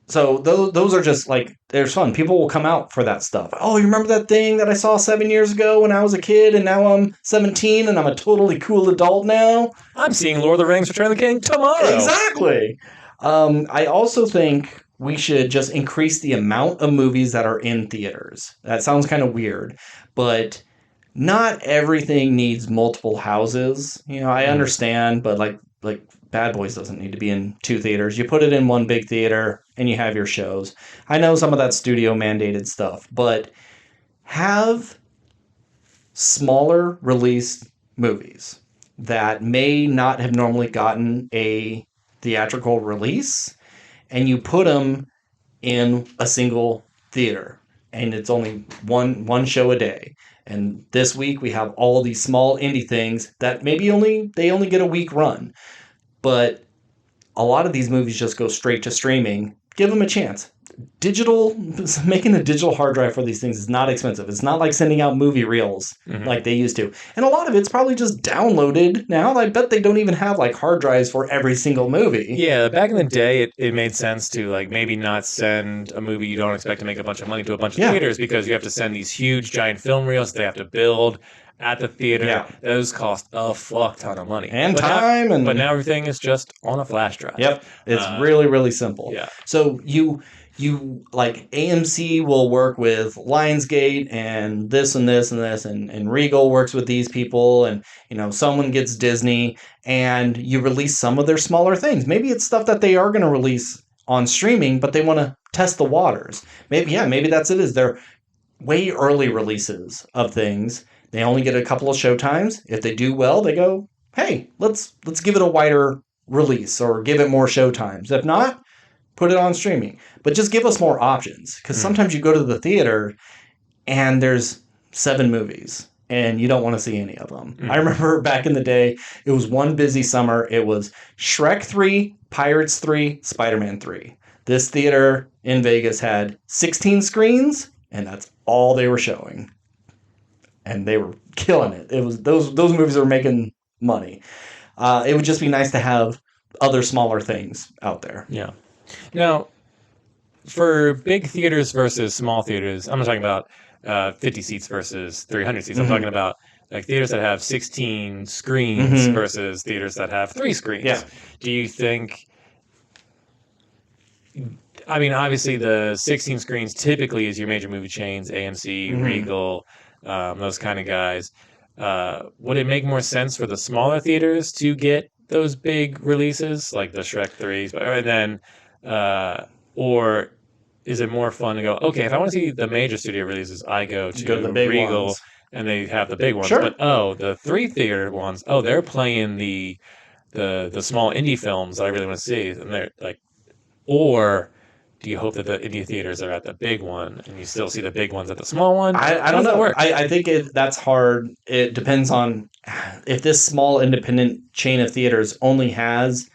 So those are just they're fun. People will come out for that stuff. Oh, you remember that thing that I saw 7 years ago when I was a kid, and now I'm 17 and I'm a totally cool adult now? I'm seeing Lord of the Rings: Return of the King tomorrow. Exactly. I also think we should just increase the amount of movies that are in theaters. That sounds kind of weird, but not everything needs multiple houses. I understand, but like Bad Boys doesn't need to be in 2 theaters. You put it in one big theater and you have your shows. I know some of that studio mandated stuff, but have smaller released movies that may not have normally gotten a theatrical release, and you put them in a single theater. and it's only one show a day. And this week we have all these small indie things that maybe they only get a week run. But a lot of these movies just go straight to streaming. Give them a chance. Making a digital hard drive for these things is not expensive. It's not like sending out movie reels like they used to. And a lot of it's probably just downloaded now. I bet they don't even have like hard drives for every single movie. Yeah, back in the day, it made sense to like maybe not send a movie you don't expect to make a bunch of money to a bunch of theaters, because you have to send these huge giant film reels they have to build at the theater. Yeah. Those cost a fuck ton of money. And time. But now everything is just on a flash drive. Yep. It's really, really simple. Yeah. So you like AMC will work with Lionsgate and this and this and this, and Regal works with these people, and someone gets Disney, and you release some of their smaller things. Maybe it's stuff that they are going to release on streaming, but they want to test the waters. Maybe that's it. Is they're way early releases of things. They only get a couple of showtimes. If they do well, they go, hey, let's give it a wider release or give it more showtimes. If not, put it on streaming. But just give us more options, because sometimes you go to the theater and there's 7 movies and you don't want to see any of them. I remember back in the day, it was one busy summer. It was Shrek 3, Pirates 3, Spider-Man 3. This theater in Vegas had 16 screens, and that's all they were showing. And they were killing it. It was those movies were making money. It would just be nice to have other smaller things out there. Yeah. Now, for big theaters versus small theaters, I'm not talking about 50 seats versus 300 seats. I'm talking about like theaters that have 16 screens versus theaters that have 3 screens. Yeah. Do you think... I mean, obviously the 16 screens typically is your major movie chains, AMC, Regal, those kind of guys. Would it make more sense for the smaller theaters to get those big releases, like the Shrek 3s, and then... or is it more fun to go, okay, if I want to see the major studio releases, I go to the big Regal ones. And they have the big ones. Sure. But the 3 theater ones, they're playing the small indie films that I really want to see. And they're like, or do you hope that the indie theaters are at the big one and you still see the big ones at the small one? I don't know. I think that's hard. It depends on if this small independent chain of theaters only has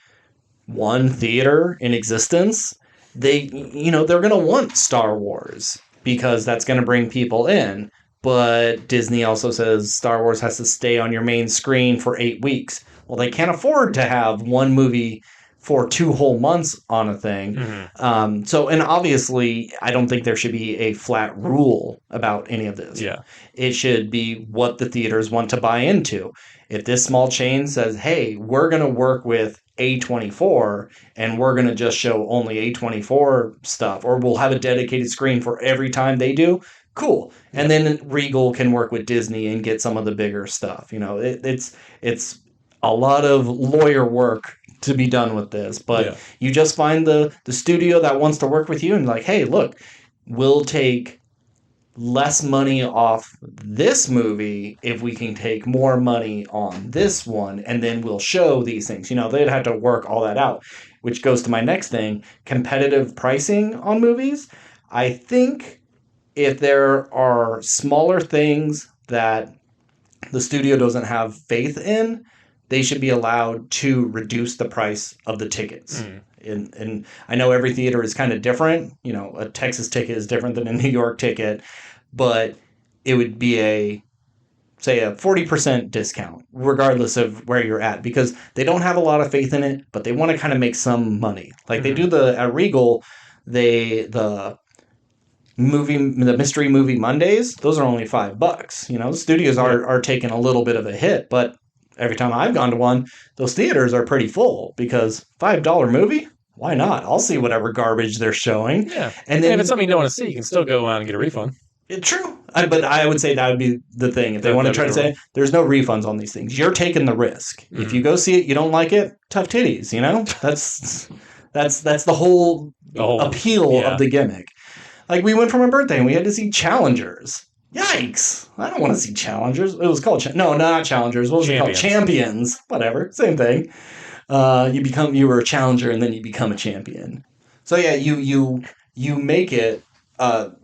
one theater in existence. They're going to want Star Wars because that's going to bring people in. But Disney also says Star Wars has to stay on your main screen for 8 weeks. Well, they can't afford to have one movie for 2 whole months on a thing. And obviously, I don't think there should be a flat rule about any of this. Yeah. It should be what the theaters want to buy into. If this small chain says, hey, we're going to work with A24 and we're going to just show only A24 stuff, or we'll have a dedicated screen for every time they do, cool. And then Regal can work with Disney and get some of the bigger stuff. It's a lot of lawyer work to be done with this, but you just find the studio that wants to work with you and like, hey, look, we'll take less money off this movie if we can take more money on this one, and then we'll show these things. They'd have to work all that out, which goes to my next thing, competitive pricing on movies. I think if there are smaller things that the studio doesn't have faith in, they should be allowed to reduce the price of the tickets. And I know every theater is kind of different. A Texas ticket is different than a New York ticket, but it would be a 40% discount, regardless of where you're at, because they don't have a lot of faith in it, but they want to kind of make some money. Like they do at Regal, the mystery movie Mondays, those are only $5. The studios are taking a little bit of a hit, but every time I've gone to one, those theaters are pretty full because $5 movie, why not? I'll see whatever garbage they're showing. Yeah. And then if it's something you don't want to see, you can still go out and get a refund. True. But I would say that would be the thing. If they want to try to say, there's no refunds on these things. You're taking the risk. If you go see it, you don't like it, tough titties, That's the whole appeal of the gimmick. Like we went for my birthday and we had to see Challengers. Yikes! I don't want to see Challengers. It was called not Challengers. What was it called? Champions. Whatever, same thing. You were a challenger and then you become a champion. So yeah, you make it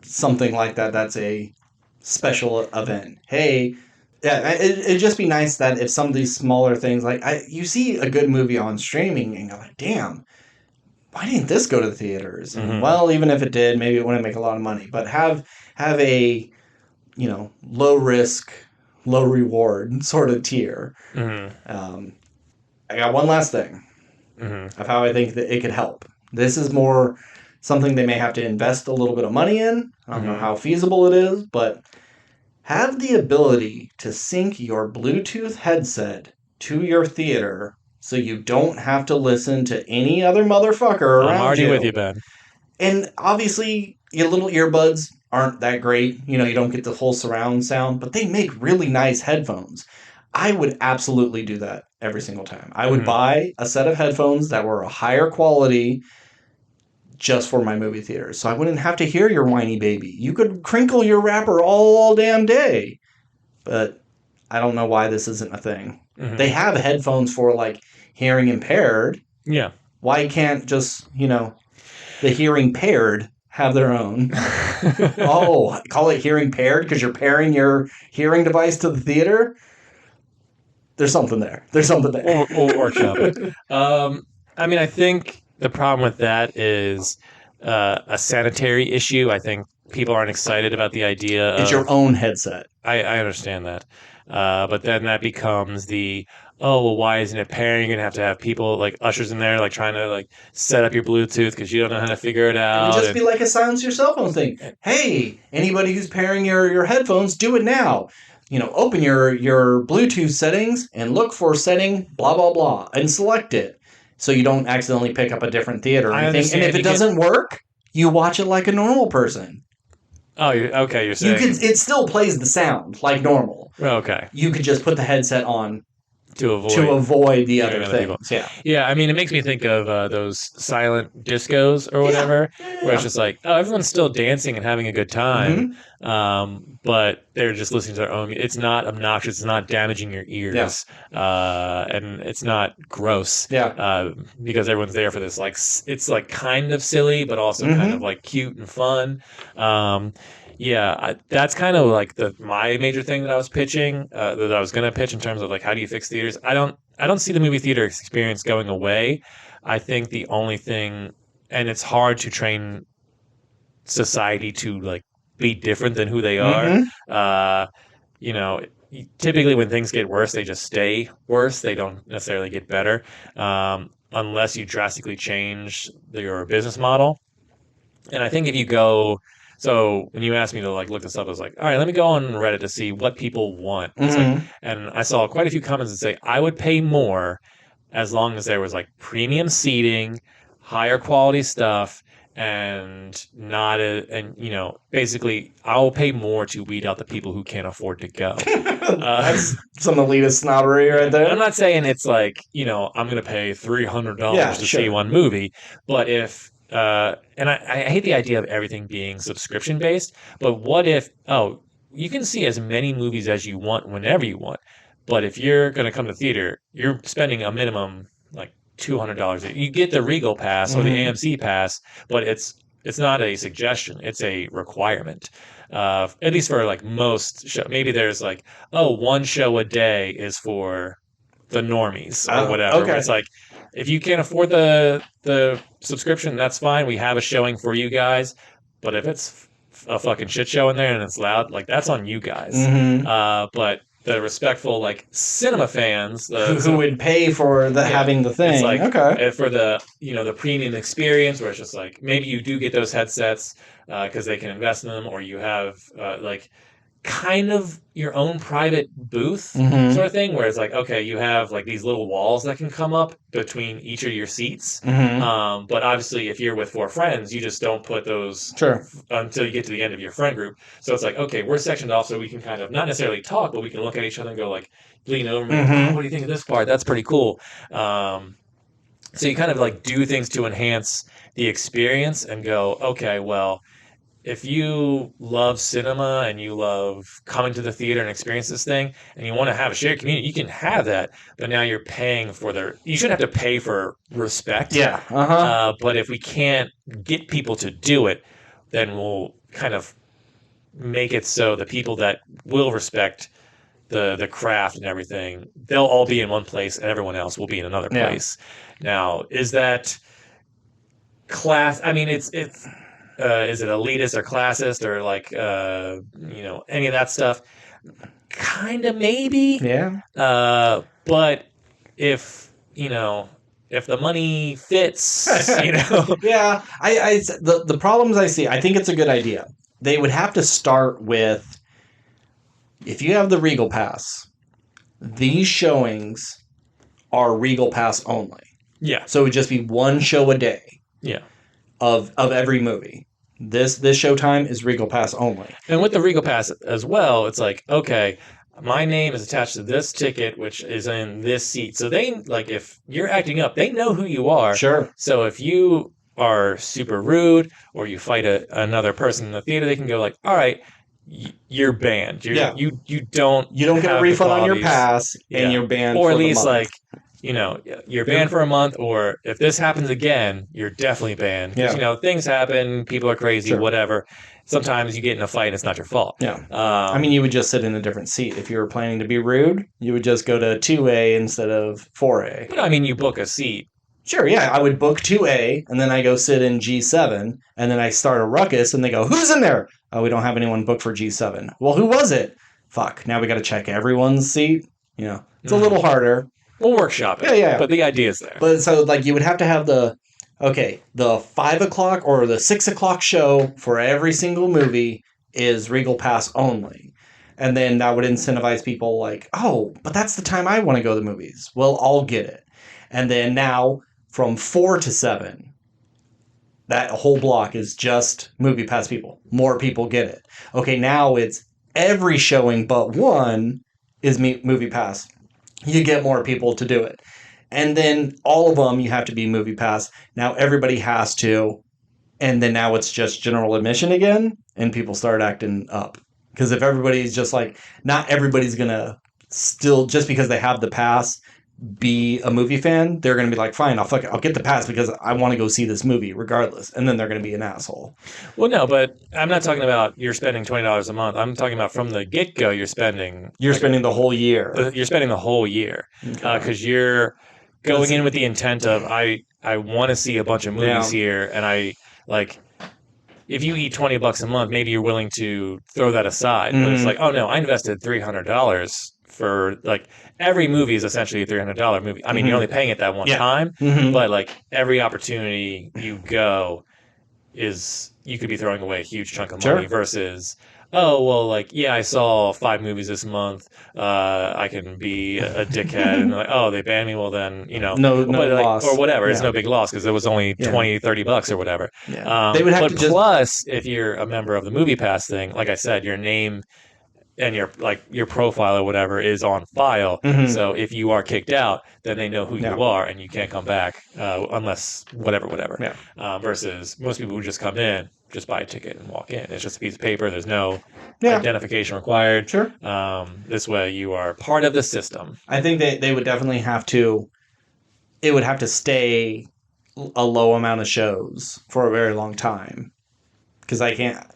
something like that that's a special event. Hey, yeah, it'd just be nice that if some of these smaller things, like you see a good movie on streaming and you're like, damn, why didn't this go to the theaters? And well, even if it did, maybe it wouldn't make a lot of money. But have a low risk, low reward sort of tier. I got one last thing of how I think that it could help. This is more something they may have to invest a little bit of money in. I don't know how feasible it is, but have the ability to sync your Bluetooth headset to your theater so you don't have to listen to any other motherfucker around you. I'm already with you, Ben. And obviously, your little earbuds aren't that great. You don't get the whole surround sound, but they make really nice headphones. I would absolutely do that every single time. I would buy a set of headphones that were a higher quality just for my movie theaters. So I wouldn't have to hear your whiny baby. You could crinkle your wrapper all damn day. But I don't know why this isn't a thing. They have headphones for, like, hearing impaired. Yeah. Why can't just, the hearing paired have their own? Oh, call it hearing paired because you're pairing your hearing device to the theater? There's something there. We'll workshop it. I think the problem with that is a sanitary issue. I think people aren't excited about the idea of... It's your own headset. I understand that. But then that becomes why isn't it pairing? You're going to have people, like, ushers in there, like, trying to, like, set up your Bluetooth because you don't know how to figure it out. It would just be like a silence your cell phone thing. Hey, anybody who's pairing your headphones, do it now. Open your Bluetooth settings and look for setting blah, blah, blah, and select it so you don't accidentally pick up a different theater or anything. And if it doesn't work, you watch it like a normal person. Oh, okay, you're saying... It still plays the sound like normal. Okay. You could just put the headset on to avoid the other things. Yeah, it makes me think of those silent discos or whatever, where it's just like, everyone's still dancing and having a good time, but they're just listening to their own. It's not obnoxious. It's not damaging your ears, and it's not gross. Because everyone's there for this. Like, it's like kind of silly, but also kind of like cute and fun. That's kind of like my major thing that I was pitching, that I was going to pitch in terms of, like, how do you fix theaters? I don't see the movie theater experience going away. I think the only thing, and it's hard to train society to, like, be different than who they are. Typically when things get worse, they just stay worse. They don't necessarily get better, unless you drastically change your business model. And I think if you go... So when you asked me to, like, look this up, I was like, all right, let me go on Reddit to see what people want. And I saw quite a few comments that say, I would pay more as long as there was, like, premium seating, higher quality stuff, and basically I'll pay more to weed out the people who can't afford to go. That's some elitist snobbery right there. I'm not saying it's like, I'm going to pay $300 to see one movie, but if... and I hate the idea of everything being subscription based, but what if, you can see as many movies as you want whenever you want, but if you're going to come to theater, you're spending a minimum like $200. You get the Regal pass or the AMC pass, but it's not a suggestion, it's a requirement. At least for, like, most shows. Maybe there's like, one show a day is for the normies or whatever. Okay. It's like, if you can't afford the subscription, that's fine. We have a showing for you guys. But if it's a fucking shit show in there and it's loud, like, that's on you guys. But the respectful, like, cinema fans who would pay for having the thing. It's like, for the the premium experience, where it's just like, maybe you do get those headsets because they can invest in them, or you have like kind of your own private booth sort of thing, where it's like, okay, you have, like, these little walls that can come up between each of your seats. But obviously, if you're with 4 friends, you just don't put those until you get to the end of your friend group. So it's like, okay, we're sectioned off so we can kind of not necessarily talk, but we can look at each other and go, like, lean over and what do you think of this part? That's pretty cool. So you kind of, like, do things to enhance the experience and go, okay, well, if you love cinema and you love coming to the theater and experience this thing, and you want to have a shared community, you can have that. But now you're paying for you shouldn't have to pay for respect. Yeah. But if we can't get people to do it, then we'll kind of make it so the people that will respect the craft and everything, they'll all be in one place and everyone else will be in another place. Now, is that class? I mean, it's is it elitist or classist or like any of that stuff? Kind of maybe. Yeah. But if if the money fits, Yeah. The problems I see, I think it's a good idea. They would have to start with, if you have the Regal Pass, these showings are Regal Pass only. Yeah. So it would just be one show a day. Yeah. Of every movie. This showtime is Regal Pass only. And with the Regal Pass as well, it's like, okay, my name is attached to this ticket, which is in this seat. So they, like, if you're acting up, they know who you are. Sure. So if you are super rude or you fight another person in the theater, they can go like, all right, you're banned. You don't get a refund on your pass, and you're banned or for at least the month. you're banned for a month, or if this happens again, you're definitely banned. Because, things happen, people are crazy, whatever. Sometimes you get in a fight and it's not your fault. Yeah. I mean, you would just sit in a different seat. If you were planning to be rude, you would just go to 2A instead of 4A. But I mean, you book a seat. Sure, yeah. I would book 2A, and then I go sit in G7, and then I start a ruckus, and they go, who's in there? Oh, we don't have anyone booked for G7. Well, who was it? Fuck, now we got to check everyone's seat. It's a little harder. We'll workshop it. Yeah. But the idea is there. But so, like, you would have to have the 5 o'clock or the 6 o'clock show for every single movie is Regal Pass only. And then that would incentivize people like, oh, but that's the time I want to go to the movies. Well, I'll get it. And then now from 4 to 7, that whole block is just Movie Pass people. More people get it. Okay, now it's every showing but one is Movie Pass. You get more people to do it. And then all of them, you have to be Movie Pass. Now everybody has to. And then now it's just general admission again. And people start acting up. Because if everybody's just like, not everybody's going to still, just because they have the pass, be a movie fan. They're going to be like, fine, I'll get the pass because I want to go see this movie regardless. And then they're going to be an asshole. Well, no, but I'm not talking about you're spending $20 a month. I'm talking about from the get-go you're spending. You're spending the whole year. You're spending the whole year. Because you're going in with the intent of, I want to see a bunch of movies here. And I, like, if you eat $20 a month, maybe you're willing to throw that aside. But it's like, oh, no, I invested $300 for, like, every movie is essentially a $300 movie. I mean, you're only paying it that one time, but like every opportunity you go is, you could be throwing away a huge chunk of money versus, oh, well, like, yeah, I saw 5 movies this month. I can be a dickhead. And like, oh, they banned me. Well, then, no loss. Or whatever. It's no big loss because it was only $20, $30 or whatever. Yeah. They would have to plus, if you're a member of the Movie Pass thing, like I said, your name and your profile or whatever is on file. So if you are kicked out, then they know who you are and you can't come back unless whatever. Versus most people who just come in, just buy a ticket and walk in. It's just a piece of paper. There's no identification required. Sure. This way you are part of the system. I think they would definitely have to, it would have to stay a low amount of shows for a very long time. Because I can't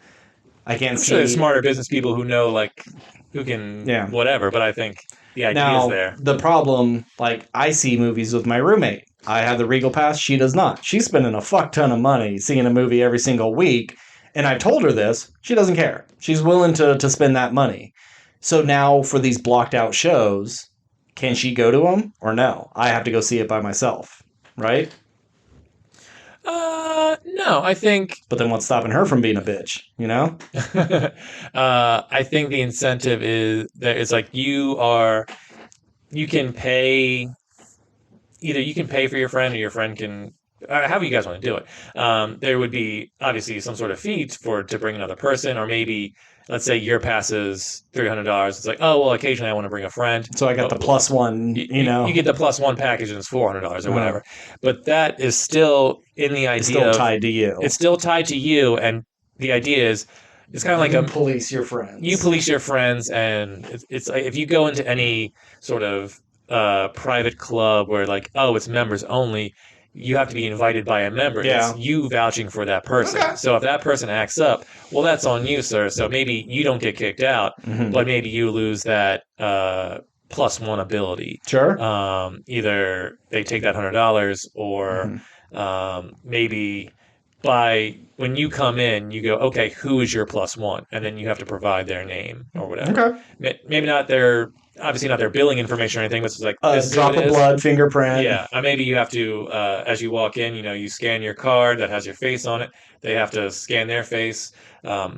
I'm see. sure there's smarter business people who know, like, who can whatever, but I think the idea is there. The problem, like, I see movies with my roommate. I have the Regal Pass. She does not. She's spending a fuck ton of money seeing a movie every single week. And I told her this. She doesn't care. She's willing to spend that money. So now for these blocked out shows, can she go to them or no? I have to go see it by myself, right? No, I think... But then what's stopping her from being a bitch, I think the incentive is that it's like you can pay... Either you can pay for your friend or your friend can... however you guys want to do it. There would be obviously some sort of fee to bring another person, or maybe... Let's say your pass is $300. It's like, oh, well, occasionally I want to bring a friend. So I got the plus one, You get the plus one package and it's $400 or whatever. But that is still in the idea. It's still tied to you. It's still tied to you. And the idea is, it's kind of like police your friends. You police your friends. And it's like, if you go into any sort of private club where like, oh, it's members only, you have to be invited by a member. Yeah. It's you vouching for that person. Okay. So if that person acts up, well, that's on you, sir. So maybe you don't get kicked out, but maybe you lose that +1 ability. Sure. Either they take that $100 or maybe when you come in, you go, okay, who is your +1? And then you have to provide their name or whatever. Okay. Maybe obviously not their billing information or anything, but it's like this Drop of blood, fingerprint. Yeah, maybe you have to, as you walk in, you scan your card that has your face on it. They have to scan their face. I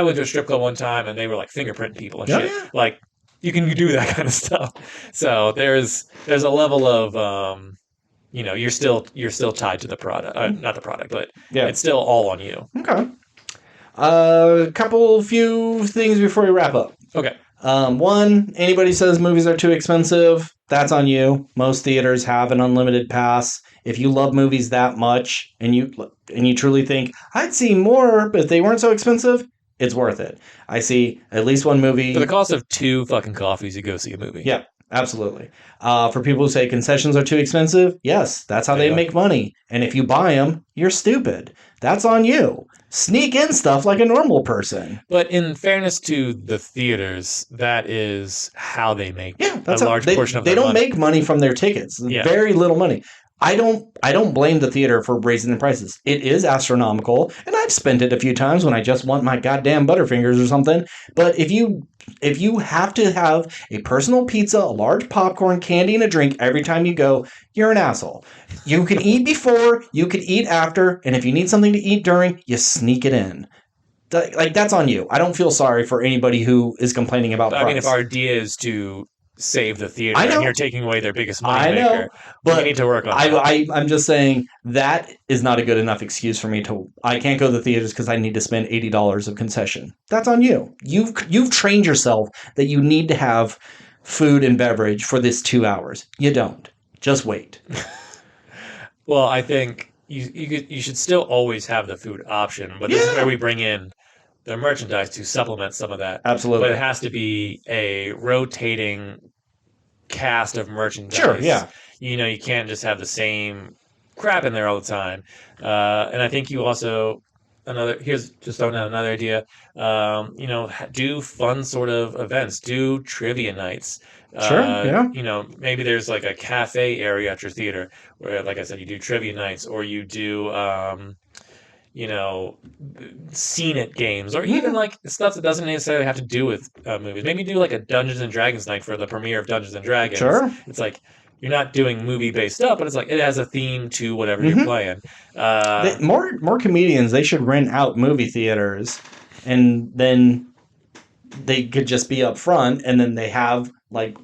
went to a strip club one time and they were like fingerprint people and shit. Yeah. Like you can do that kind of stuff. So there's a level of you're still tied to the product, not the product, but it's still all on you. Okay. Few things before we wrap up. Okay. One, anybody says movies are too expensive, that's on you. Most theaters have an unlimited pass. If you love movies that much and you truly think I'd see more, but if they weren't so expensive, it's worth it. I see at least one movie. For the cost of 2 fucking coffees, you go see a movie. Yeah, absolutely. For people who say concessions are too expensive, yes, that's how they make money. And if you buy them, you're stupid. That's on you. Sneak in stuff like a normal person. But in fairness to the theaters, that is how they make that's a large portion of their money. They don't make money from their tickets. Yeah. Very little money. I don't blame the theater for raising the prices. It is astronomical, and I've spent it a few times when I just want my goddamn Butterfingers or something. But if you have to have a personal pizza, a large popcorn, candy, and a drink every time you go, you're an asshole. You can eat before, you can eat after, and if you need something to eat during, you sneak it in. Like, that's on you. I don't feel sorry for anybody who is complaining about price. I mean, if our idea is to save the theater I know. and you're taking away their biggest money maker, I know, but we need to work on that. I'm just saying that is not a good enough excuse for me to. I can't go to the theaters because I need to spend $80 of concession. That's on you. You've trained yourself that you need to have food and beverage for this 2 hours. You don't. Just wait. Well, I think you should still always have the food option, but this is where we bring in the merchandise to supplement some of that. Absolutely. But it has to be a rotating cast of merchandise. Sure, yeah. You can't just have the same crap in there all the time. And I think you also here's just throwing out another idea. Do fun sort of events. Do trivia nights. Sure, yeah. Maybe there's like a cafe area at your theater where, like I said, you do trivia nights, or you do seen it games, or even like stuff that doesn't necessarily have to do with movies. Maybe do like a Dungeons and Dragons night for the premiere of Dungeons and Dragons. Sure. It's like you're not doing movie based stuff, but it's like it has a theme to whatever you're playing. More comedians, they should rent out movie theaters, and then they could just be up front, and then they have like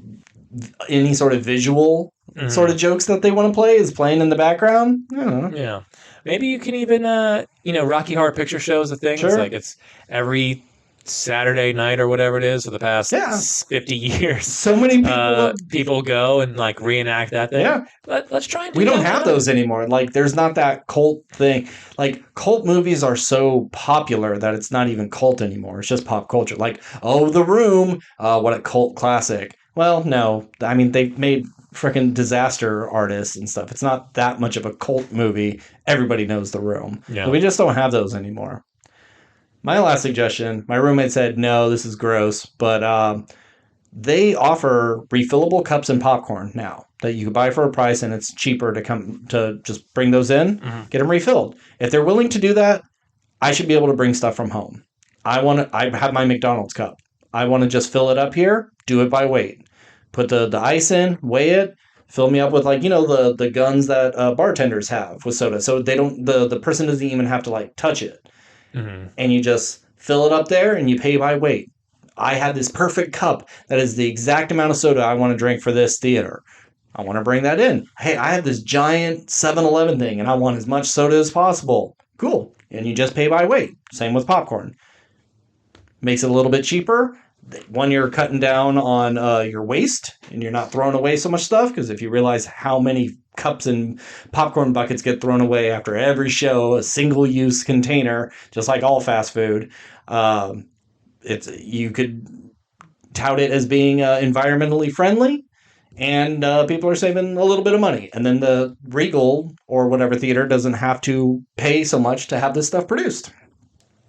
any sort of visual sort of jokes that they want to play is playing in the background. I don't know. Yeah. Maybe you can even, Rocky Horror Picture Show is a thing. Sure. It's like it's every Saturday night or whatever it is for the past 50 years. So many people go and like reenact that thing. Yeah. Let's try and do We don't that have those anymore. Like, there's not that cult thing. Like, cult movies are so popular that it's not even cult anymore. It's just pop culture. Like, The Room, what a cult classic. Well, no. I mean, they've made freaking disaster artists and stuff. It's not that much of a cult movie. Everybody knows The Room. Yeah. But we just don't have those anymore. My last suggestion, my roommate said, no, this is gross, but they offer refillable cups and popcorn now that you can buy for a price, and it's cheaper to just bring those in, get them refilled. If they're willing to do that, I should be able to bring stuff from home. I have my McDonald's cup. I want to just fill it up here, do it by weight. Put the ice in, weigh it, fill me up with the guns that bartenders have with soda. So they don't the person doesn't even have to like touch it. Mm-hmm. And you just fill it up there and you pay by weight. I have this perfect cup that is the exact amount of soda I want to drink for this theater. I want to bring that in. Hey, I have this giant 7-Eleven thing and I want as much soda as possible. Cool. And you just pay by weight. Same with popcorn. Makes it a little bit cheaper. One, you're cutting down on your waste and you're not throwing away so much stuff, because if you realize how many cups and popcorn buckets get thrown away after every show, a single-use container, just like all fast food, you could tout it as being environmentally friendly, and people are saving a little bit of money. And then the Regal or whatever theater doesn't have to pay so much to have this stuff produced.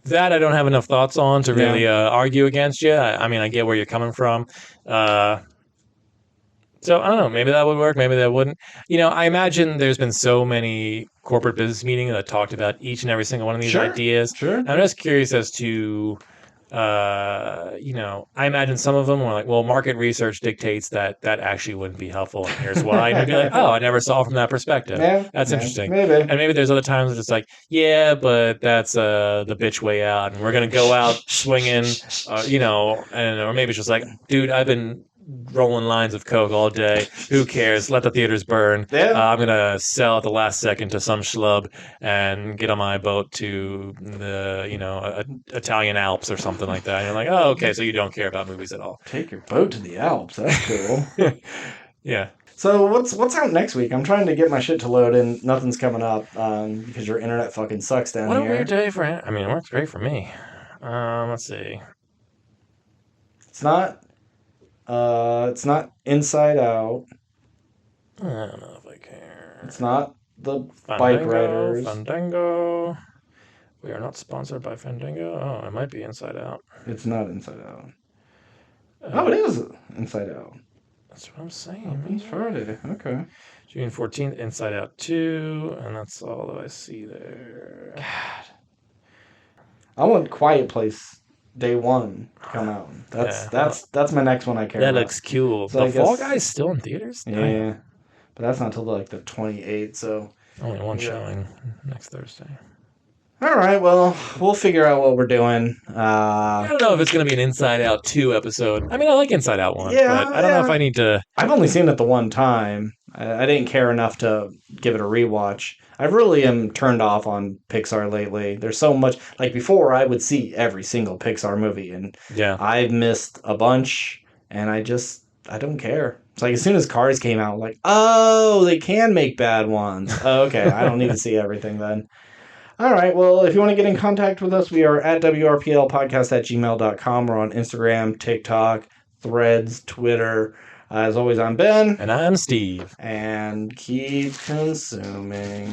That I don't have enough thoughts on to really argue against you. I mean, I get where you're coming from. So I don't know. Maybe that would work. Maybe that wouldn't. I imagine there's been so many corporate business meetings that talked about each and every single one of these ideas. Sure. I'm just curious as to, I imagine some of them were like, well, market research dictates that actually wouldn't be helpful, and here's why. And you'd be like, oh, I never saw it from that perspective. Yeah, That's interesting. Maybe. And maybe there's other times it's just like, yeah, but that's the bitch way out, and we're gonna go out swinging, or maybe it's just like, dude, I've been rolling lines of coke all day. Who cares? Let the theaters burn. Yeah. I'm gonna sell at the last second to some schlub and get on my boat to the Italian Alps or something like that. And you're like, oh, okay, so you don't care about movies at all. Take your boat to the Alps. That's cool. Yeah. So what's out next week? I'm trying to get my shit to load and nothing's coming up because your internet fucking sucks down here. What a weird day for it. I mean, it works great for me. Let's see. It's not Inside Out. I don't know if I care. It's not the Bike Riders. Fandango. We are not sponsored by Fandango. Oh, it might be Inside Out. It's not Inside Out. Oh, it is Inside Out. That's what I'm saying. It's Friday. Okay. June 14th, Inside Out 2, and that's all that I see there. God. I want Quiet Place Day 1 to come out. That's my next one I care about. That looks cool. So the Fall Guy's still in theaters? Yeah. But that's not until like the 28th, so... Only one showing next Thursday. All right, well, we'll figure out what we're doing. I don't know if it's going to be an Inside Out 2 episode. I mean, I like Inside Out 1, but I don't know if I need to... I've only seen it the one time. I didn't care enough to give it a rewatch. I really am turned off on Pixar lately. There's so much... Like, before, I would see every single Pixar movie, and I've missed a bunch, and I don't care. It's like, as soon as Cars came out, like, oh, they can make bad ones. Oh, okay, I don't need to see everything then. All right, well, if you want to get in contact with us, we are at WRPLpodcast@gmail.com. We're on Instagram, TikTok, Threads, Twitter. As always, I'm Ben. And I'm Steve. And keep consuming.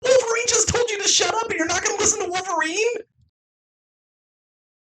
Wolverine just told you to shut up and you're not going to